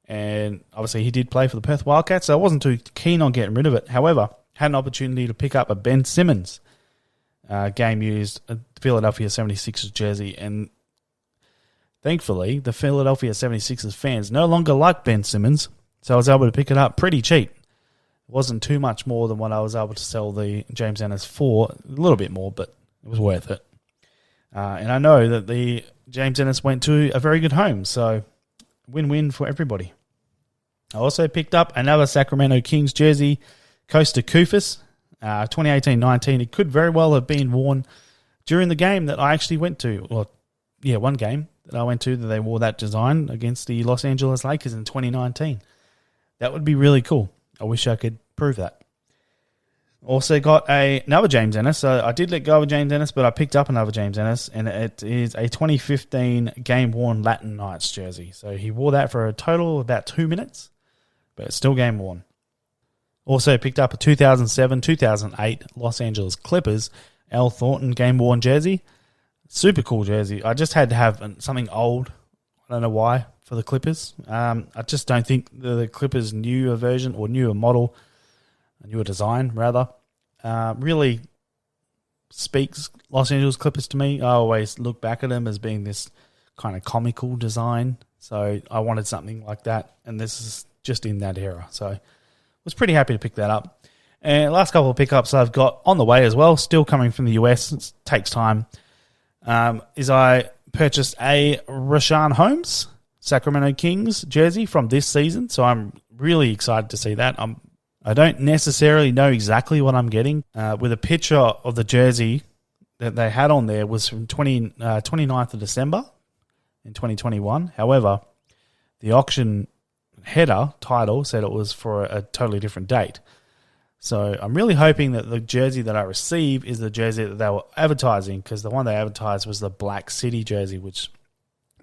And obviously he did play for the Perth Wildcats, so I wasn't too keen on getting rid of it. However, had an opportunity to pick up a Ben Simmons game-used Philadelphia 76ers jersey, and thankfully the Philadelphia 76ers fans no longer like Ben Simmons, so I was able to pick it up pretty cheap. It wasn't too much more than what I was able to sell the James Ennis for. A little bit more, but it was worth it. And I know that the James Ennis went to a very good home, so win-win for everybody. I also picked up another Sacramento Kings jersey, Costa Koufos, 2018-19. It could very well have been worn during the game that I actually went to. Well, yeah, one game that I went to that they wore that design against the Los Angeles Lakers in 2019. That would be really cool. I wish I could prove that. Also got another James Ennis. So I did let go of a James Ennis, but I picked up another James Ennis, and it is a 2015 game-worn Latin Knights jersey. So he wore that for a total of about 2 minutes, but it's still game-worn. Also picked up a 2007-2008 Los Angeles Clippers Al Thornton game-worn jersey. Super cool jersey. I just had to have something old. I don't know why, for the Clippers. I just don't think the Clippers' newer version or newer model, a newer design rather, really speaks Los Angeles Clippers to me. I always look back at them as being this kind of comical design. So I wanted something like that, and this is just in that era. So I was pretty happy to pick that up. And last couple of pickups I've got on the way as well, still coming from the US. It takes time. Is I purchased a Rashawn Holmes Sacramento Kings jersey from this season, so I'm really excited to see that. I'm I don't necessarily know exactly what I'm getting. With a picture of the jersey that they had on there was from 29th of December in 2021. However, the auction header title said it was for a totally different date. So I'm really hoping that the jersey that I receive is the jersey that they were advertising, because the one they advertised was the Black City jersey, which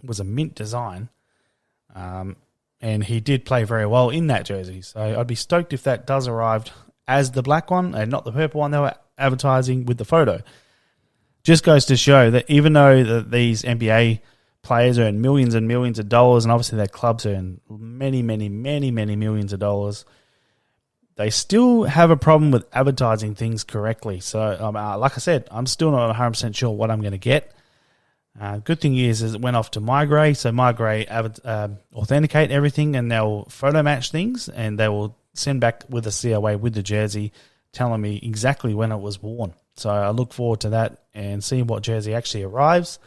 was a mint design. And he did play very well in that jersey. So I'd be stoked if that does arrive as the black one and not the purple one they were advertising with the photo. Just goes to show that even though these NBA players earn millions and millions of dollars, and obviously their clubs earn many, many, many, many millions of dollars, they still have a problem with advertising things correctly. So, like I said, I'm still not 100% sure what I'm going to get. Good thing is it went off to Migrate, so Migrate authenticate everything, and they'll photo match things, and they will send back with a COA with the jersey telling me exactly when it was worn. So I look forward to that and seeing what jersey actually arrives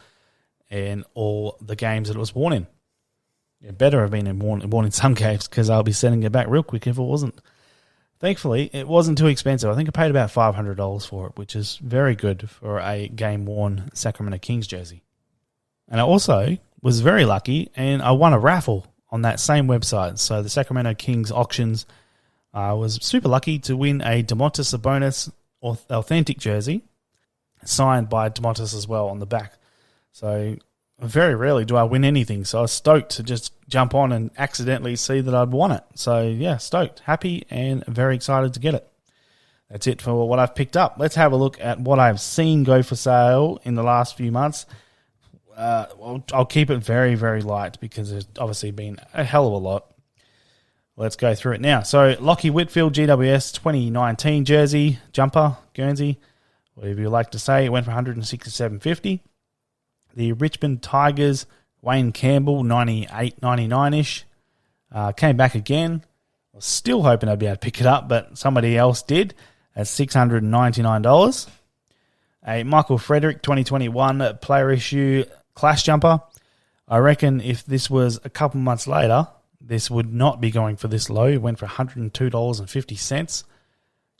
and all the games that it was worn in. It better have been worn in some games, because I'll be sending it back real quick if it wasn't. Thankfully, it wasn't too expensive. I think I paid about $500 for it, which is very good for a game-worn Sacramento Kings jersey. And I also was very lucky, and I won a raffle on that same website. So the Sacramento Kings auctions, I was super lucky to win a Domantas Sabonis authentic jersey, signed by Domantas as well on the back. So very rarely do I win anything. So I was stoked to just jump on and accidentally see that I'd won it. So yeah, stoked, happy, and very excited to get it. That's it for what I've picked up. Let's have a look at what I've seen go for sale in the last few months. I'll keep it very, very light because there's obviously been a hell of a lot. Let's go through it now. So, Lockie Whitfield GWS 2019 jersey, jumper, Guernsey, whatever you like to say, it went for $167.50. The Richmond Tigers Wayne Campbell 98.99ish came back again. I was still hoping I'd be able to pick it up, but somebody else did at $699. A Michael Frederick 2021 player issue Clash jumper. I reckon if this was a couple months later, this would not be going for this low. It went for $102.50.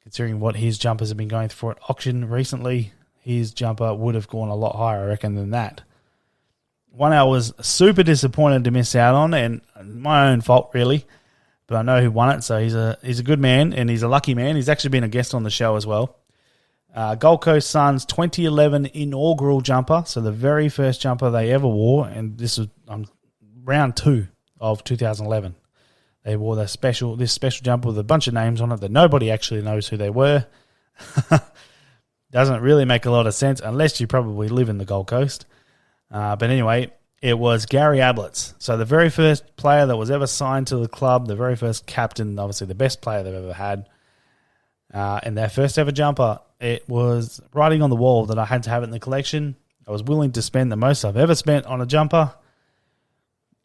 Considering what his jumpers have been going for at auction recently, his jumper would have gone a lot higher, I reckon, than that. One I was super disappointed to miss out on, and my own fault, really. But I know who won it, so he's a good man, and he's a lucky man. He's actually been a guest on the show as well. Gold Coast Suns 2011 inaugural jumper, so the very first jumper they ever wore, and this was round 2 of 2011. They wore this special jumper with a bunch of names on it that nobody actually knows who they were. Doesn't really make a lot of sense unless you probably live in the Gold Coast. But anyway, it was Gary Ablett's. So the very first player that was ever signed to the club, the very first captain, obviously the best player they've ever had, and their first ever jumper. It was writing on the wall that I had to have it in the collection. I was willing to spend the most I've ever spent on a jumper,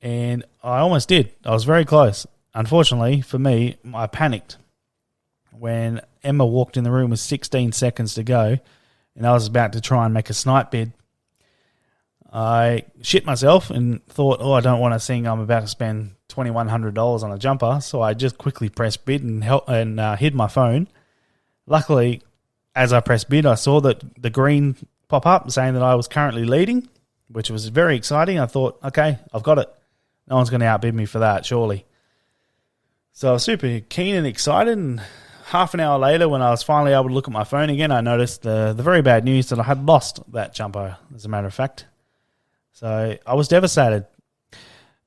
and I almost did. I was very close. Unfortunately, for me, I panicked when Emma walked in the room with 16 seconds to go, and I was about to try and make a snipe bid. I shit myself and thought, I don't want to sing I'm about to spend $2,100 on a jumper, so I just quickly pressed bid and hid my phone. Luckily, as I pressed bid, I saw that the green pop up saying that I was currently leading, which was very exciting. I thought, okay, I've got it. No one's going to outbid me for that, surely. So I was super keen and excited, and half an hour later, when I was finally able to look at my phone again, I noticed the very bad news that I had lost that jumper, as a matter of fact. So I was devastated.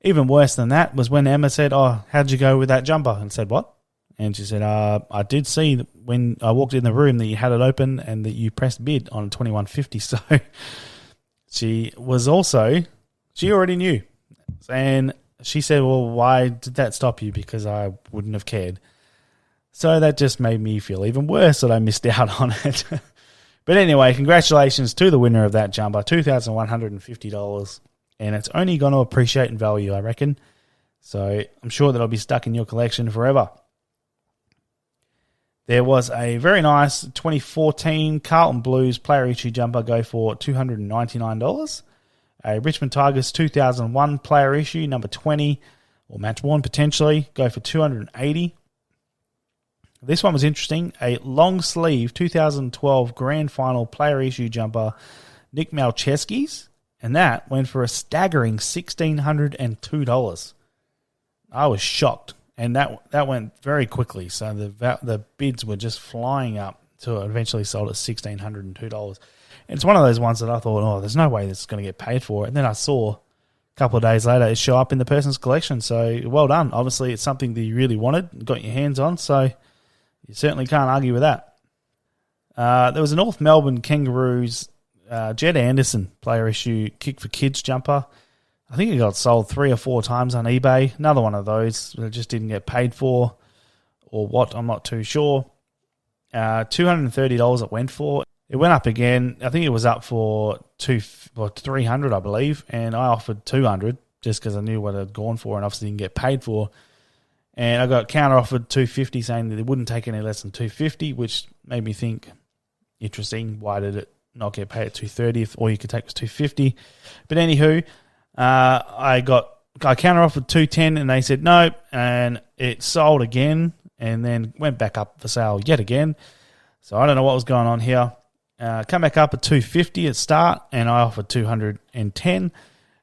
Even worse than that was when Emma said, how'd you go with that jumper? And said, what? And she said, I did see when I walked in the room that you had it open and that you pressed bid on $2,150. So she already knew. And she said, well, why did that stop you? Because I wouldn't have cared. So that just made me feel even worse that I missed out on it. But anyway, congratulations to the winner of that jumper, $2,150. And it's only going to appreciate in value, I reckon. So I'm sure that it'll be stuck in your collection forever. There was a very nice 2014 Carlton Blues player issue jumper go for $299. A Richmond Tigers 2001 player issue, number 20, or match worn potentially, go for $280. This one was interesting. A long sleeve 2012 Grand Final player issue jumper, Nick Malcheski's, and that went for a staggering $1,602. I was shocked, and that went very quickly. So the bids were just flying up to eventually sold at $1,602. And it's one of those ones that I thought, oh, there's no way this is going to get paid for. And then I saw a couple of days later it show up in the person's collection. So well done. Obviously, it's something that you really wanted, got your hands on. So you certainly can't argue with that. There was a North Melbourne Kangaroos Jed Anderson player issue Kick for Kids jumper. I think it got sold 3 or 4 times on eBay. Another one of those that just didn't get paid for, or what, I'm not too sure. $230 it went for. It went up again. I think it was up for $300, I believe, and I offered $200 just because I knew what it had gone for and obviously didn't get paid for. And I got counter offered $250, saying that it wouldn't take any less than $250, which made me think, interesting, why did it not get paid at $230 if all you could take was $250? But anywho, I counter offered $210 and they said no, and it sold again and then went back up for sale yet again. So I don't know what was going on here. Come back up at $250 at start, and I offered $210.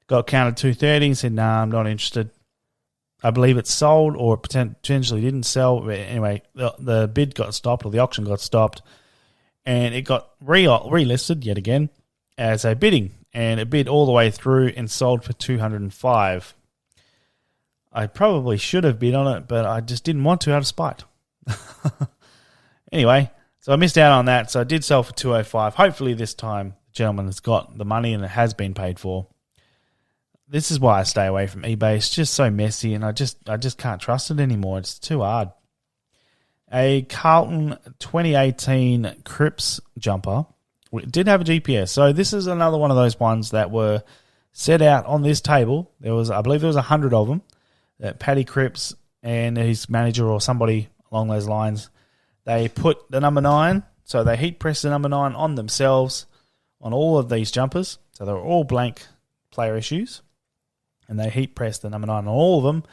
Got counted $230 and said, nah, I'm not interested. I believe it sold, or it potentially didn't sell. But anyway, the bid got stopped, or the auction got stopped, and it got relisted yet again as a bidding, and it bid all the way through and sold for $205. I probably should have bid on it, but I just didn't want to out of spite. Anyway, so I missed out on that, so I did sell for $205. Hopefully this time the gentleman has got the money and it has been paid for. This is why I stay away from eBay. It's just so messy, and I just can't trust it anymore. It's too hard. A Carlton 2018 Crips jumper. It did have a GPS. So this is another one of those ones that were set out on this table. I believe there was 100 of them that Paddy Cripps and his manager or somebody along those lines, they put the number 9. So they heat pressed the number 9 on themselves on all of these jumpers. So they were all blank player issues. And they heat pressed the number 9 on all of them,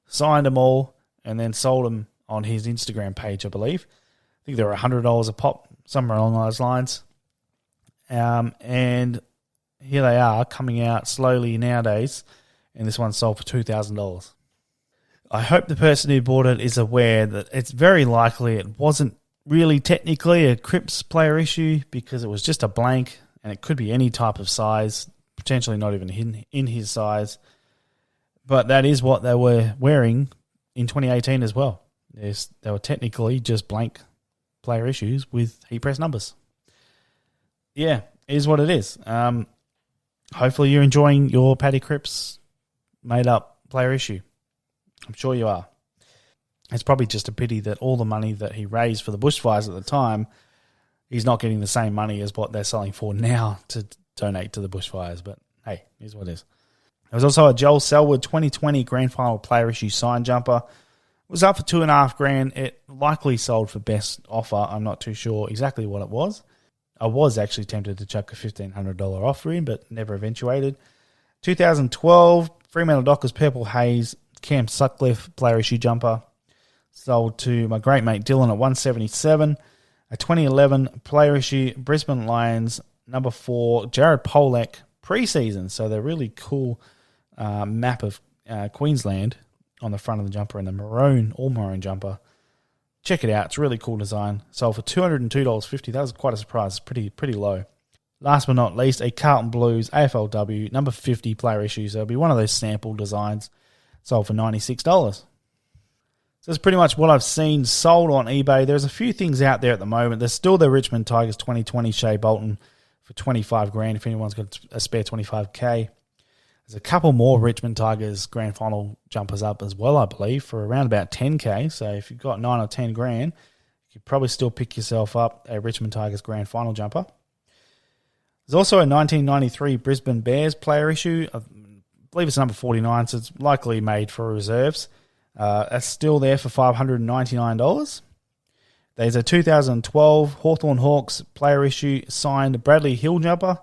signed them all, and then sold them on his Instagram page, I believe. I think they were $100 a pop, somewhere along those lines. And here they are coming out slowly nowadays, and this one sold for $2,000. I hope the person who bought it is aware that it's very likely it wasn't really technically a Crips player issue, because it was just a blank, and it could be any type of size, potentially not even in his size. But that is what they were wearing in 2018 as well. They were technically just blank player issues with heat press numbers. Yeah, it is what it is. Hopefully you're enjoying your Paddy Cripps made up player issue. I'm sure you are. It's probably just a pity that all the money that he raised for the bushfires at the time, he's not getting the same money as what they're selling for now to donate to the bushfires. But hey, here's what it is. There was also a Joel Selwood 2020 Grand Final player issue sign jumper. It was up for $2,500. It likely sold for best offer. I'm not too sure exactly what it was. I was actually tempted to chuck a $1,500 offer in, but never eventuated. 2012 Fremantle Dockers Purple Haze Cam Sutcliffe player issue jumper sold to my great mate Dylan at $177. A 2011 player issue Brisbane Lions number 4 Jared Polek preseason. So they're really cool map of Queensland on the front of the jumper, and the maroon, all maroon jumper. Check it out. It's a really cool design. Sold for $202.50. That was quite a surprise. It's pretty low. Last but not least, a Carlton Blues AFLW number 50 player issue. So it'll be one of those sample designs. Sold for $96. So that's pretty much what I've seen sold on eBay. There's a few things out there at the moment. There's still the Richmond Tigers 2020 Shea Bolton for $25,000 if anyone's got a spare $25,000. There's a couple more Richmond Tigers grand final jumpers up as well, I believe, for around about $10,000. So if you've got $9,000 or $10,000, you could probably still pick yourself up a Richmond Tigers grand final jumper. There's also a 1993 Brisbane Bears player issue. I believe it's number 49, so it's likely made for reserves. That's still there for $599. There's a 2012 Hawthorn Hawks player issue signed Bradley Hill jumper,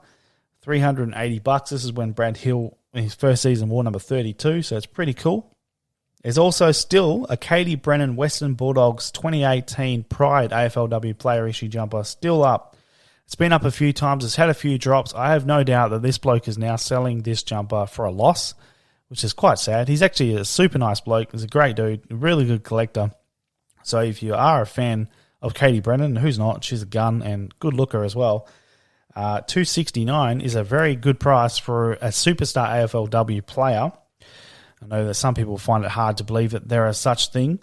$380. This is when Brad Hill, in his first season, wore number 32, so it's pretty cool. There's also still a Katie Brennan Western Bulldogs 2018 Pride AFLW player issue jumper still up. It's been up a few times. It's had a few drops. I have no doubt that this bloke is now selling this jumper for a loss, which is quite sad. He's actually a super nice bloke. He's a great dude, a really good collector. So if you are a fan of Katie Brennan, who's not, she's a gun and good looker as well. $269 is a very good price for a superstar AFLW player. I know that some people find it hard to believe that there is such thing,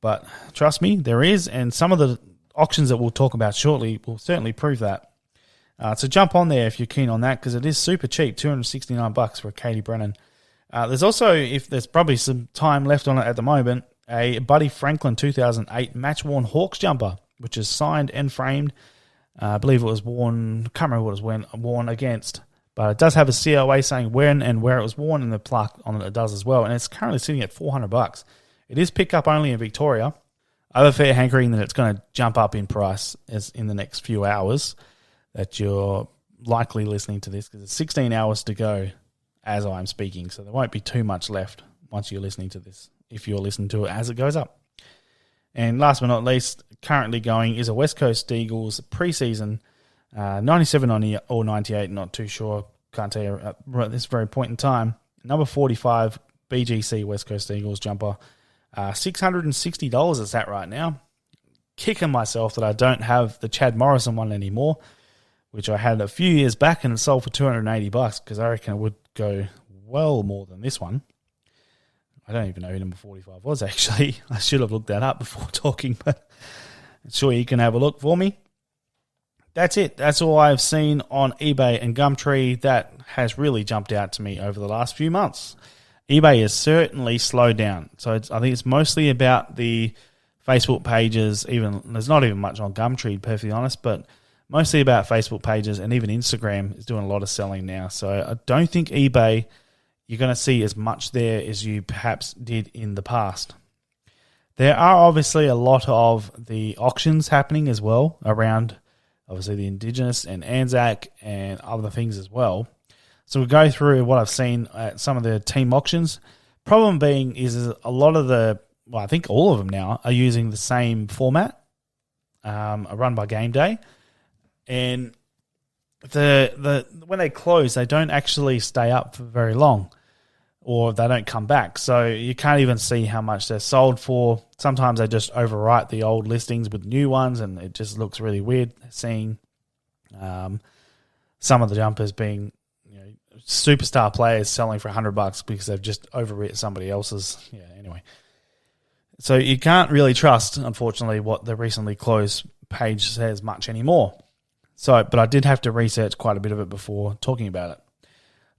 but trust me, there is, and some of the auctions that we'll talk about shortly will certainly prove that. So jump on there if you're keen on that, because it is super cheap, $269 for a Katie Brennan. There's also, if there's probably some time left on it at the moment, a Buddy Franklin 2008 match-worn Hawks jumper, which is signed and framed. I believe it was worn, can't remember what it was worn against, but it does have a COA saying when and where it was worn, and the plaque on it does as well, and it's currently sitting at $400. It is pick up only in Victoria. I have a fair hankering that it's going to jump up in price as in the next few hours that you're likely listening to this, because it's 16 hours to go as I'm speaking, so there won't be too much left once you're listening to this, if you're listening to it as it goes up. And last but not least, currently going is a West Coast Eagles preseason 97 or 98, not too sure, can't tell you at this very point in time. Number 45 BGC West Coast Eagles jumper, $660 it's at right now. Kicking myself that I don't have the Chad Morrison one anymore, which I had a few years back and it sold for $280, because I reckon it would go well more than this one. I don't even know who number 45 was, actually. I should have looked that up before talking, but I'm sure you can have a look for me. That's it. That's all I've seen on eBay and Gumtree that has really jumped out to me over the last few months. eBay has certainly slowed down. So I think it's mostly about the Facebook pages. Even there's not even much on Gumtree, to be perfectly honest, but mostly about Facebook pages, and even Instagram is doing a lot of selling now. So I don't think eBay, you're going to see as much there as you perhaps did in the past. There are obviously a lot of the auctions happening as well around, obviously, the Indigenous and Anzac and other things as well. So we'll go through what I've seen at some of the team auctions. Problem being is a lot of the, well, I think all of them now are using the same format, run by Game Day. And when they close, they don't actually stay up for very long, or they don't come back. So you can't even see how much they're sold for. Sometimes they just overwrite the old listings with new ones, and it just looks really weird seeing some of the jumpers being, superstar players selling for $100 because they've just overwritten somebody else's. Yeah, anyway. So you can't really trust, unfortunately, what the recently closed page says much anymore. But I did have to research quite a bit of it before talking about it.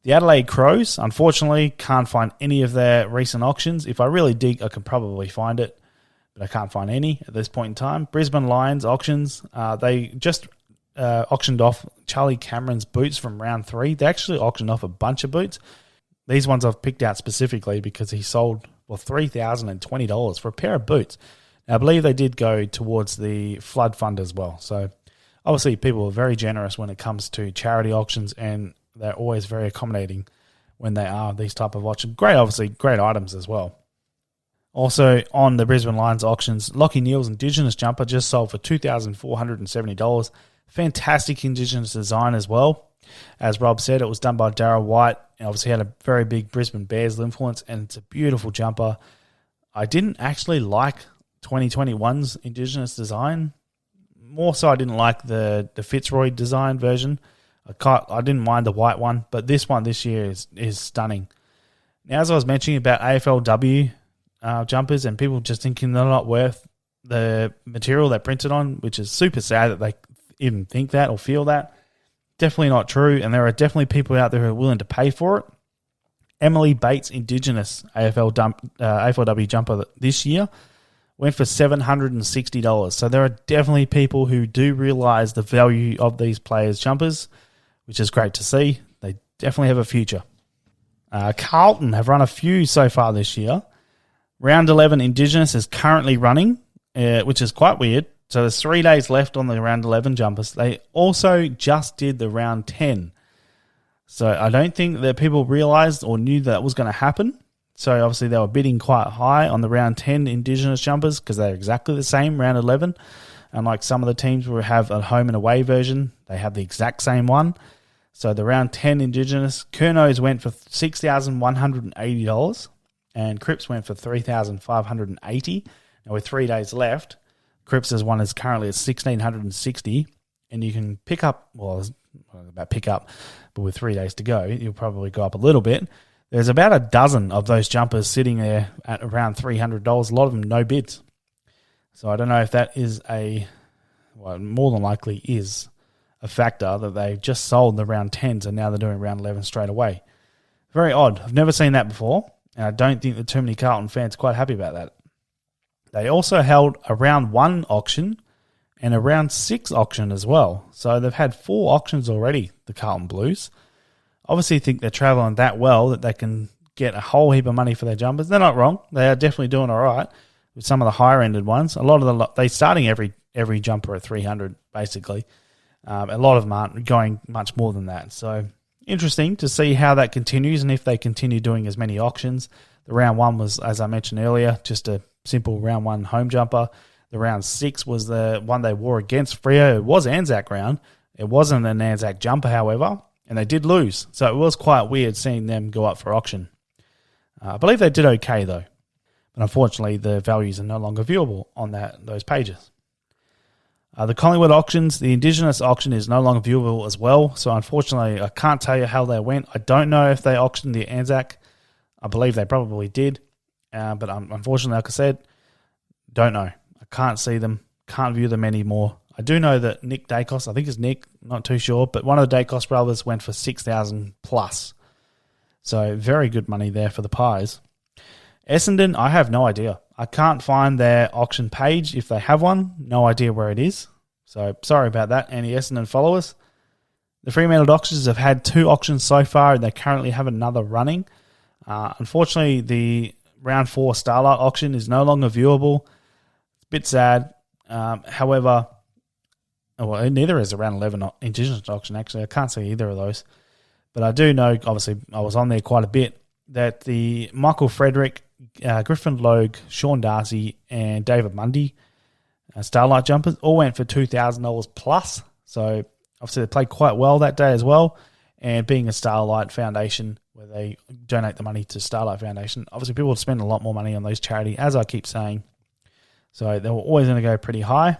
The Adelaide Crows, unfortunately, can't find any of their recent auctions. If I really dig, I can probably find it, but I can't find any at this point in time. Brisbane Lions auctions, they just auctioned off Charlie Cameron's boots from round 3. They actually auctioned off a bunch of boots. These ones I've picked out specifically because he sold $3,020 for a pair of boots. Now, I believe they did go towards the flood fund as well. So obviously people are very generous when it comes to charity auctions, and they're always very accommodating when they are these type of auctions. Great items as well. Also on the Brisbane Lions auctions, Lockie Neal's Indigenous jumper just sold for $2,470. Fantastic Indigenous design as well. As Rob said, it was done by Darryl White, and obviously had a very big Brisbane Bears influence, and it's a beautiful jumper. I didn't actually like 2021's Indigenous design. More so, I didn't like the Fitzroy design version. I didn't mind the white one, but this one this year is stunning. Now, as I was mentioning about AFLW jumpers and people just thinking they're not worth the material they're printed on, which is super sad that they even think that or feel that. Definitely not true, and there are definitely people out there who are willing to pay for it. Emily Bates Indigenous AFLW jumper this year went for $760. So there are definitely people who do realise the value of these players' jumpers, which is great to see. They definitely have a future. Carlton have run a few so far this year. Round 11 Indigenous is currently running, which is quite weird. So there's 3 days left on the round 11 jumpers. They also just did the round 10. So I don't think that people realised or knew that was going to happen. So obviously they were bidding quite high on the round 10 Indigenous jumpers because they're exactly the same, round 11. Unlike some of the teams who have a home and away version, they have the exact same one. So the round 10 Indigenous, Kernos went for $6,180 and Cripps went for $3,580. Now with 3 days left, Cripps' one is currently at $1,660 and you can pick up, well, about pick up, but with 3 days to go, you'll probably go up a little bit. There's about a dozen of those jumpers sitting there at around $300. A lot of them no bids. So I don't know if that is more than likely is a factor that they've just sold the round 10s and now they're doing round 11 straight away. Very odd. I've never seen that before, and I don't think that too many Carlton fans are quite happy about that. They also held a round 1 auction and a round 6 auction as well. So they've had 4 auctions already, the Carlton Blues. Obviously think they're travelling that well that they can get a whole heap of money for their jumpers. They're not wrong. They are definitely doing all right with some of the higher-ended ones. A lot of they're starting every jumper at 300 basically. A lot of them aren't going much more than that. So interesting to see how that continues and if they continue doing as many auctions. The round 1 was, as I mentioned earlier, just a simple round 1 home jumper. The round 6 was the one they wore against Freo. It was Anzac round. It wasn't an Anzac jumper, however, and they did lose. So it was quite weird seeing them go up for auction. I believe they did okay, though. But unfortunately, the values are no longer viewable on those pages. The Collingwood auctions, the Indigenous auction is no longer viewable as well. So unfortunately, I can't tell you how they went. I don't know if they auctioned the Anzac. I believe they probably did. But unfortunately, like I said, don't know. I can't see them, can't view them anymore. I do know that Nick Dacos, I think it's Nick, not too sure, but one of the Dacos brothers went for $6,000 plus. So very good money there for the Pies. Essendon, I have no idea. I can't find their auction page if they have one. No idea where it is. So sorry about that, any Essendon followers. The Fremantle Dockers have had 2 auctions so far and they currently have another running. Unfortunately, the round 4 Starlight auction is no longer viewable. It's a bit sad. However, neither is the round 11 Indigenous auction, actually. I can't see either of those. But I do know, obviously, I was on there quite a bit, that the Michael Frederick, Griffin Logue, Sean Darcy, and David Mundy Starlight jumpers all went for $2,000 plus. So obviously they played quite well that day as well. And being a Starlight Foundation, where they donate the money to Starlight Foundation, obviously people spend a lot more money on those charity, as I keep saying. So they were always going to go pretty high.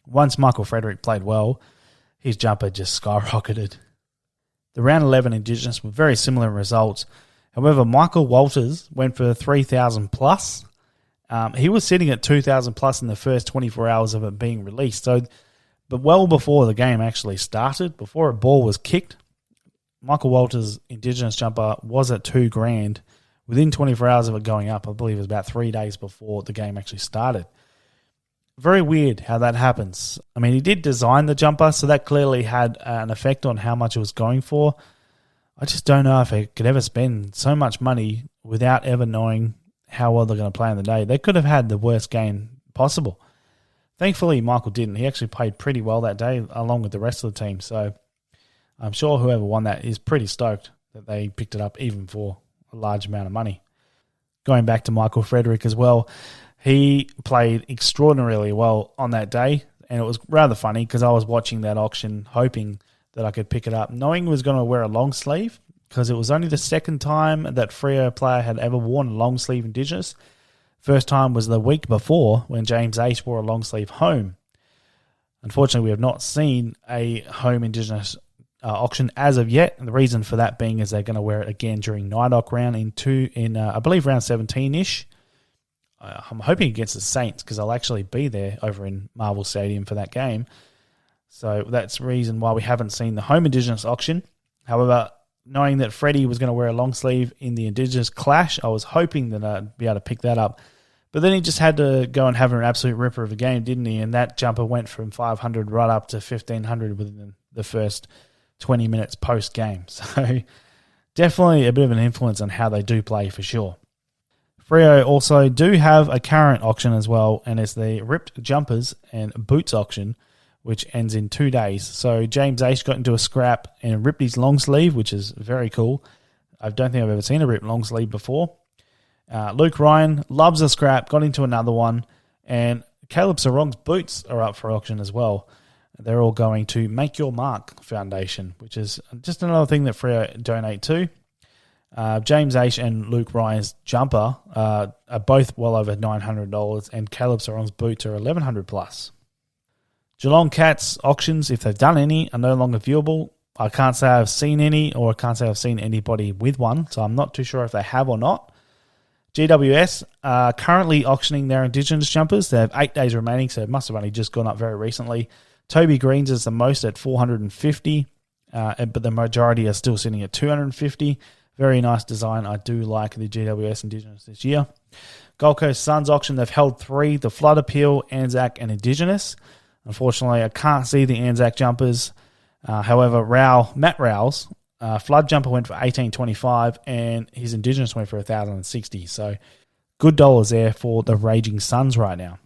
Once Michael Frederick played well, his jumper just skyrocketed. The round 11 Indigenous were very similar in results. However, Michael Walters went for $3,000 plus. He was sitting at $2,000 plus in the first 24 hours of it being released. But well before the game actually started, before a ball was kicked, Michael Walters' Indigenous jumper was at $2,000 within 24 hours of it going up. I believe it was about 3 days before the game actually started. Very weird how that happens. I mean, he did design the jumper, so that clearly had an effect on how much it was going for. I just don't know if he could ever spend so much money without ever knowing how well they're going to play in the day. They could have had the worst game possible. Thankfully, Michael didn't. He actually played pretty well that day along with the rest of the team. So I'm sure whoever won that is pretty stoked that they picked it up even for a large amount of money. Going back to Michael Frederick as well, he played extraordinarily well on that day, and it was rather funny because I was watching that auction hoping that I could pick it up, knowing he was going to wear a long sleeve because it was only the second time that Freo player had ever worn a long sleeve Indigenous. First time was the week before when James Ace wore a long sleeve home. Unfortunately, we have not seen a home Indigenous auction as of yet, and the reason for that being is they're going to wear it again during NIDOC round in I believe round 17-ish. I'm hoping against the Saints because I'll actually be there over in Marvel Stadium for that game. So that's the reason why we haven't seen the home Indigenous auction. However, knowing that Freddie was going to wear a long sleeve in the Indigenous clash, I was hoping that I'd be able to pick that up. But then he just had to go and have an absolute ripper of a game, didn't he? And that jumper went from 500 right up to 1,500 within the first 20 minutes post-game. So definitely a bit of an influence on how they do play for sure. Freo also do have a current auction as well, and it's the Ripped Jumpers and Boots auction, which ends in 2 days. So James Ace got into a scrap and ripped his long sleeve, which is very cool. I don't think I've ever seen a ripped long sleeve before. Luke Ryan loves a scrap, got into another one, and Caleb Sarong's boots are up for auction as well. They're all going to Make Your Mark Foundation, which is just another thing that Freo donate to. James H. and Luke Ryan's jumper are both well over $900, and Caleb Sarong's boots are $1,100 plus. Geelong Cats auctions, if they've done any, are no longer viewable. I can't say I've seen any, or I can't say I've seen anybody with one, so I'm not too sure if they have or not. GWS are currently auctioning their Indigenous jumpers. They have 8 days remaining, so it must have only just gone up very recently. Toby Green's is the most at $450, but the majority are still sitting at $250. Very nice design. I do like the GWS Indigenous this year. Gold Coast Suns auction, they've held 3, the Flood Appeal, Anzac, and Indigenous. Unfortunately, I can't see the Anzac jumpers. However, Matt Rowell's Flood jumper went for $1,825, and his Indigenous went for $1,060. So good dollars there for the Raging Suns right now.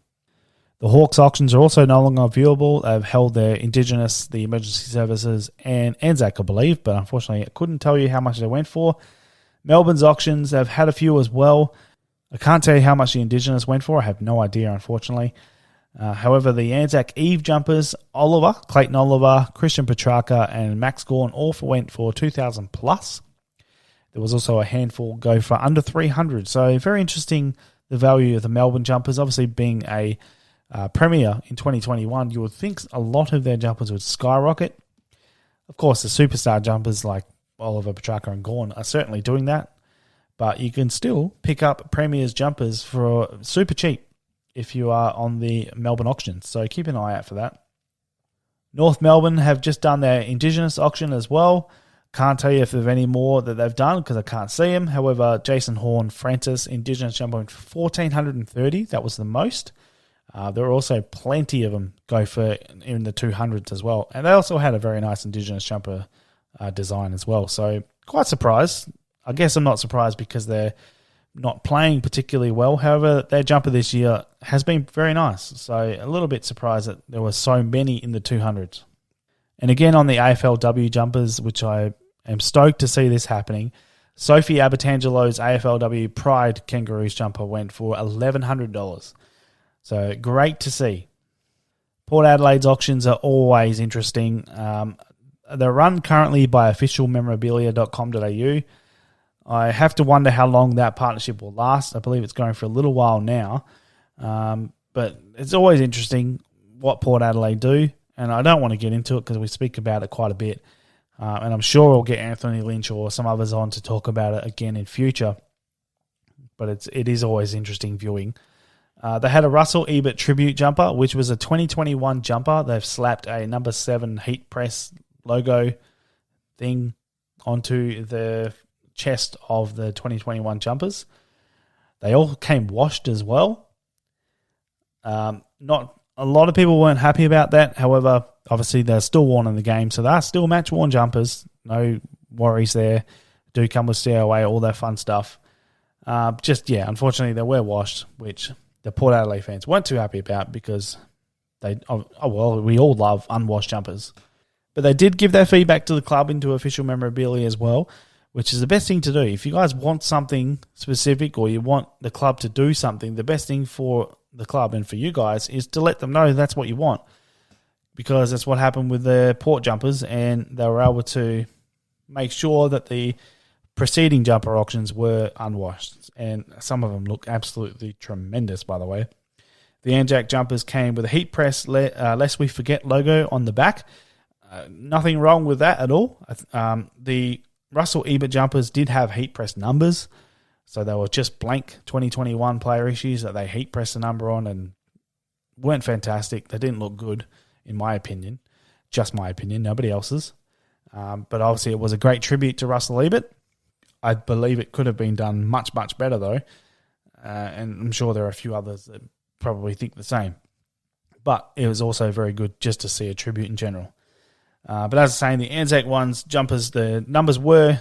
The Hawks auctions are also no longer viewable. They've held their Indigenous, the Emergency Services, and Anzac, I believe, but unfortunately I couldn't tell you how much they went for. Melbourne's auctions, they've had a few as well. I can't tell you how much the Indigenous went for. I have no idea, unfortunately. However, the Anzac Eve jumpers, Clayton Oliver, Christian Petrarca, and Max Gorn all went for $2,000 plus. There was also a handful go for under $300. So very interesting, the value of the Melbourne jumpers. Obviously being a Premier in 2021, you would think a lot of their jumpers would skyrocket. Of course, the superstar jumpers like Oliver, Petrarca, and Gorn are certainly doing that. But you can still pick up Premier's jumpers for super cheap if you are on the Melbourne auctions. So keep an eye out for that. North Melbourne have just done their Indigenous auction as well. Can't tell you if there's any more that they've done because I can't see them. However, Jason Horn, Francis, Indigenous jumper went for $1,430. That was the most. There are also plenty of them go for in the 200s as well. And they also had a very nice Indigenous jumper design as well. So quite surprised. I guess I'm not surprised because they're not playing particularly well. However, their jumper this year has been very nice. So a little bit surprised that there were so many in the 200s. And again on the AFLW jumpers, which I am stoked to see this happening, Sophie Abertangelo's AFLW Pride Kangaroos jumper went for $1,100. So great to see. Port Adelaide's auctions are always interesting. They're run currently by officialmemorabilia.com.au. I have to wonder how long that partnership will last. I believe it's going for a little while now. But it's always interesting what Port Adelaide do. And I don't want to get into it because we speak about it quite a bit. And I'm sure we'll get Anthony Lynch or some others on to talk about it again in future. But it is always interesting viewing. They had a Russell Ebert tribute jumper, which was a 2021 jumper. They've slapped a number 7 heat press logo thing onto the chest of the 2021 jumpers. They all came washed as well. Not a lot of people weren't happy about that. However, obviously they're still worn in the game, so they're still match worn jumpers. No worries there. Do come with COA, all that fun stuff. Unfortunately they were washed, which the Port Adelaide fans weren't too happy about because we all love unwashed jumpers. But they did give their feedback to the club into official memorabilia as well, which is the best thing to do. If you guys want something specific or you want the club to do something, the best thing for the club and for you guys is to let them know that's what you want, because that's what happened with the Port jumpers, and they were able to make sure that the preceding jumper auctions were unwashed, and some of them look absolutely tremendous, by the way. The Anzac jumpers came with a heat press Lest We Forget logo on the back. Nothing wrong with that at all. The Russell Ebert jumpers did have heat press numbers, so they were just blank 2021 player issues that they heat pressed the number on and weren't fantastic. They didn't look good, in my opinion. Just my opinion, nobody else's. But obviously it was a great tribute to Russell Ebert. I believe it could have been done much, much better though. And I'm sure there are a few others that probably think the same. But it was also very good just to see a tribute in general. But as I was saying, the Anzac ones, jumpers, the numbers were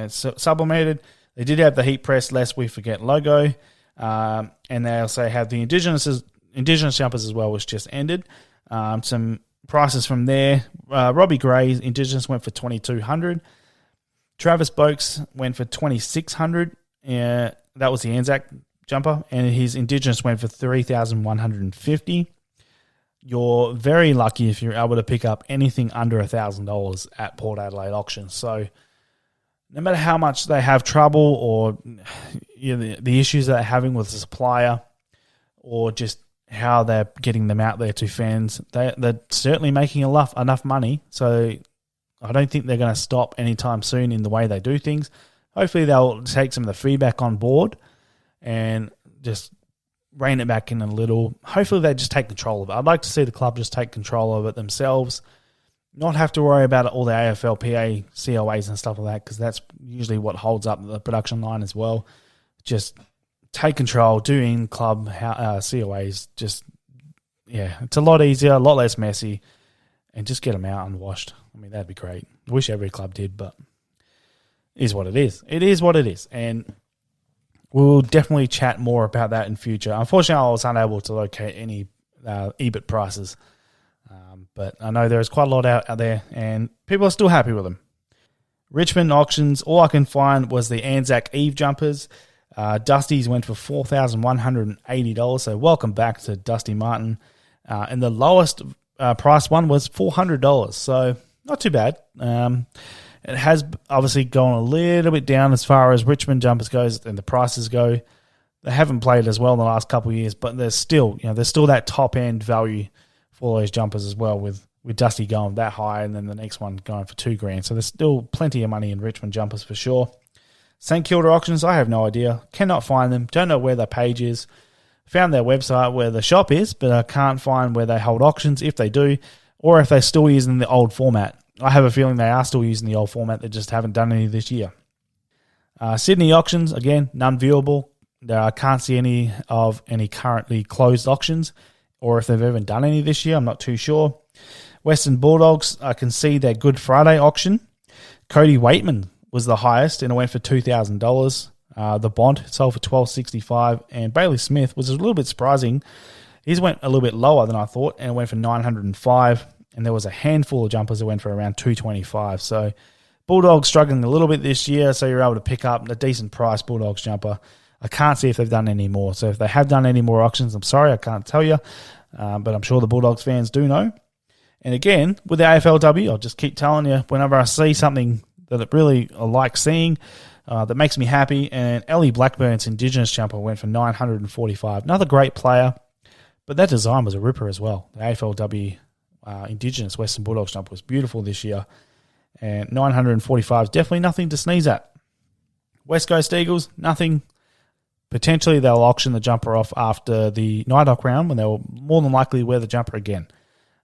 sublimated. They did have the heat press Lest We Forget logo. And they also had the Indigenous jumpers as well, which just ended. Some prices from there. Robbie Gray's Indigenous went for $2,200. Travis Boakes went for $2,600. That was the Anzac jumper, and his Indigenous went for $3,150. You're very lucky if you're able to pick up anything under $1,000 at Port Adelaide auctions. So no matter how much they have trouble or the issues that they're having with the supplier or just how they're getting them out there to fans, they're certainly making enough money. So I don't think they're going to stop anytime soon in the way they do things. Hopefully they'll take some of the feedback on board and just rein it back in a little. Hopefully they just take control of it. I'd like to see the club just take control of it themselves, not have to worry about all the AFLPA COAs and stuff like that, because that's usually what holds up the production line as well. Just take control, do in-club COAs. Just, it's a lot easier, a lot less messy, and just get them out and washed. I mean, that'd be great. I wish every club did, but it is what it is. It is what it is, and we'll definitely chat more about that in future. Unfortunately, I was unable to locate any EBIT prices, but I know there's quite a lot out there, and people are still happy with them. Richmond auctions, all I can find was the Anzac Eve jumpers. Dusty's went for $4,180, so welcome back to Dusty Martin. And the lowest price one was $400, so not too bad. It has obviously gone a little bit down as far as Richmond jumpers goes and the prices go. They haven't played as well in the last couple of years, but there's still that top end value for those jumpers as well, with Dusty going that high and then the next one going for $2,000. So there's still plenty of money in Richmond jumpers for sure. St Kilda auctions, I have no idea. Cannot find them. Don't know where their page is. Found their website where the shop is, but I can't find where they hold auctions, if they do, or if they're still using the old format. I have a feeling they are still using the old format. They just haven't done any this year. Sydney auctions, again, none viewable. I can't see any currently closed auctions, or if they've even done any this year. I'm not too sure. Western Bulldogs, I can see their Good Friday auction. Cody Waitman was the highest, and it went for $2,000. The Bond sold for $1,265, and Bailey Smith was a little bit surprising. His went a little bit lower than I thought, and it went for $905. And there was a handful of jumpers that went for around $225. So Bulldogs struggling a little bit this year, so you're able to pick up a decent price Bulldogs jumper. I can't see if they've done any more. So if they have done any more auctions, I'm sorry, I can't tell you. But I'm sure the Bulldogs fans do know. And again, with the AFLW, I'll just keep telling you, whenever I see something that I really like seeing, that makes me happy, and Ellie Blackburn's Indigenous jumper went for $945. Another great player, but that design was a ripper as well. The AFLW Indigenous Western Bulldogs jumper was beautiful this year, and $945 is definitely nothing to sneeze at. West Coast Eagles, nothing. Potentially they'll auction the jumper off after the Nidoc round, when they'll more than likely wear the jumper again.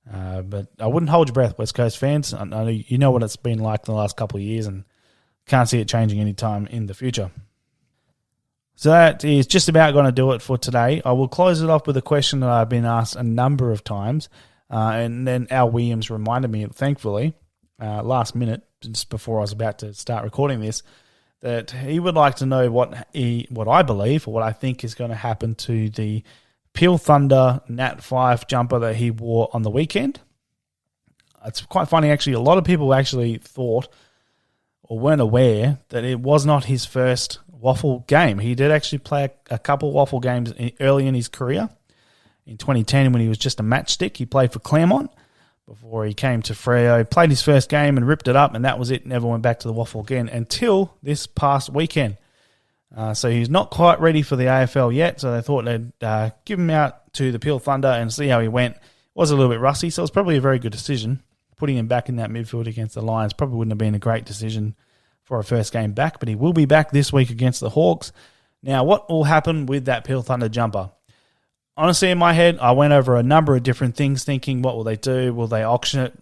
But I wouldn't hold your breath, West Coast fans. I know you know what it's been like in the last couple of years, and can't see it changing anytime in the future. So that is just about going to do it for today. I will close it off with a question that I've been asked a number of times. And then Al Williams reminded me, thankfully, last minute, just before I was about to start recording this, that he would like to know what I believe, or what I think is going to happen to the Peel Thunder Nat 5 jumper that he wore on the weekend. It's quite funny, actually. A lot of people actually thought or weren't aware that it was not his first waffle game. He did actually play a couple waffle games early in his career. In 2010, when he was just a matchstick, he played for Claremont before he came to Freo. Played his first game and ripped it up, and that was it. Never went back to the waffle again until this past weekend. So he's not quite ready for the AFL yet, so they thought they'd give him out to the Peel Thunder and see how he went. Was a little bit rusty, so it was probably a very good decision. Putting him back in that midfield against the Lions probably wouldn't have been a great decision for a first game back, but he will be back this week against the Hawks. Now, what will happen with that Peel Thunder jumper? Honestly, in my head, I went over a number of different things thinking, what will they do? Will they auction it?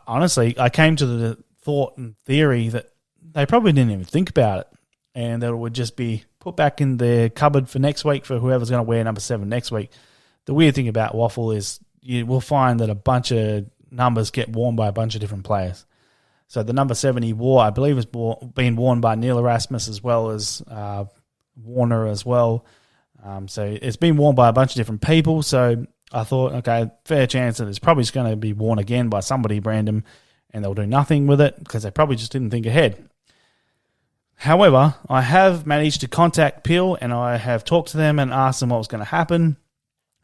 Honestly, I came to the thought and theory that they probably didn't even think about it, and that it would just be put back in the cupboard for next week for whoever's going to wear number 7 next week. The weird thing about waffle is you will find that a bunch of numbers get worn by a bunch of different players. So the number 7 he wore, I believe, has been worn by Neil Erasmus as well as Warner as well. So it's been worn by a bunch of different people. So I thought, okay, fair chance that it's probably just going to be worn again by somebody random, and they'll do nothing with it because they probably just didn't think ahead. However, I have managed to contact Peel, and I have talked to them and asked them what was going to happen.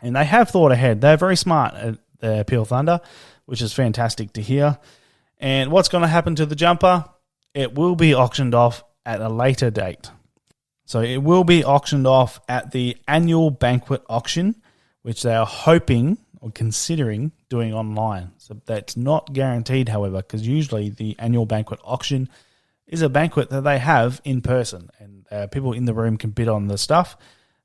And they have thought ahead. They're very smart at the Peel Thunder, which is fantastic to hear. And what's going to happen to the jumper? It will be auctioned off at a later date. So it will be auctioned off at the annual banquet auction, which they are hoping or considering doing online. So that's not guaranteed, however, because usually the annual banquet auction is a banquet that they have in person, and people in the room can bid on the stuff.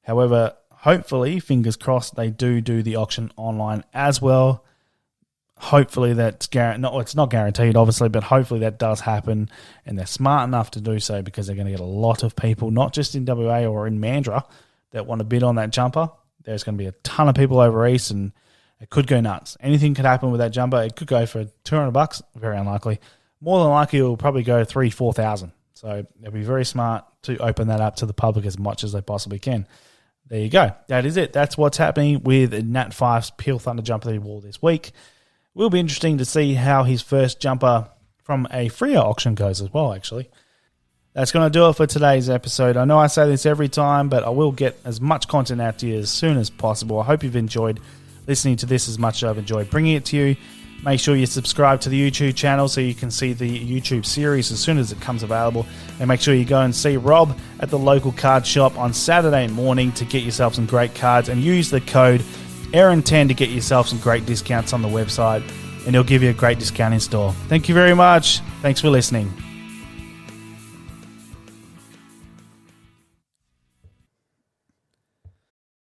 However, hopefully, fingers crossed, they do the auction online as well. Hopefully that's it's not guaranteed, obviously, but hopefully that does happen, and they're smart enough to do so because they're going to get a lot of people, not just in WA or in Mandurah, that want to bid on that jumper. There's going to be a ton of people over east, and it could go nuts. Anything could happen with that jumper. It could go for $200, very unlikely. More than likely, it will probably go 3,000-4,000. So they'll be very smart to open that up to the public as much as they possibly can. There you go. That is it. That's what's happening with Nat Fyfe's Peel Thunder jumper that he wore this week. Will be interesting to see how his first jumper from a freer auction goes as well, actually. That's going to do it for today's episode. I know I say this every time, but I will get as much content out to you as soon as possible. I hope you've enjoyed listening to this as much as I've enjoyed bringing it to you. Make sure you subscribe to the YouTube channel so you can see the YouTube series as soon as it comes available. And make sure you go and see Rob at the local card shop on Saturday morning to get yourself some great cards, and use the code Aaron10 to get yourself some great discounts on the website, and he'll give you a great discount in store. Thank you very much. Thanks for listening.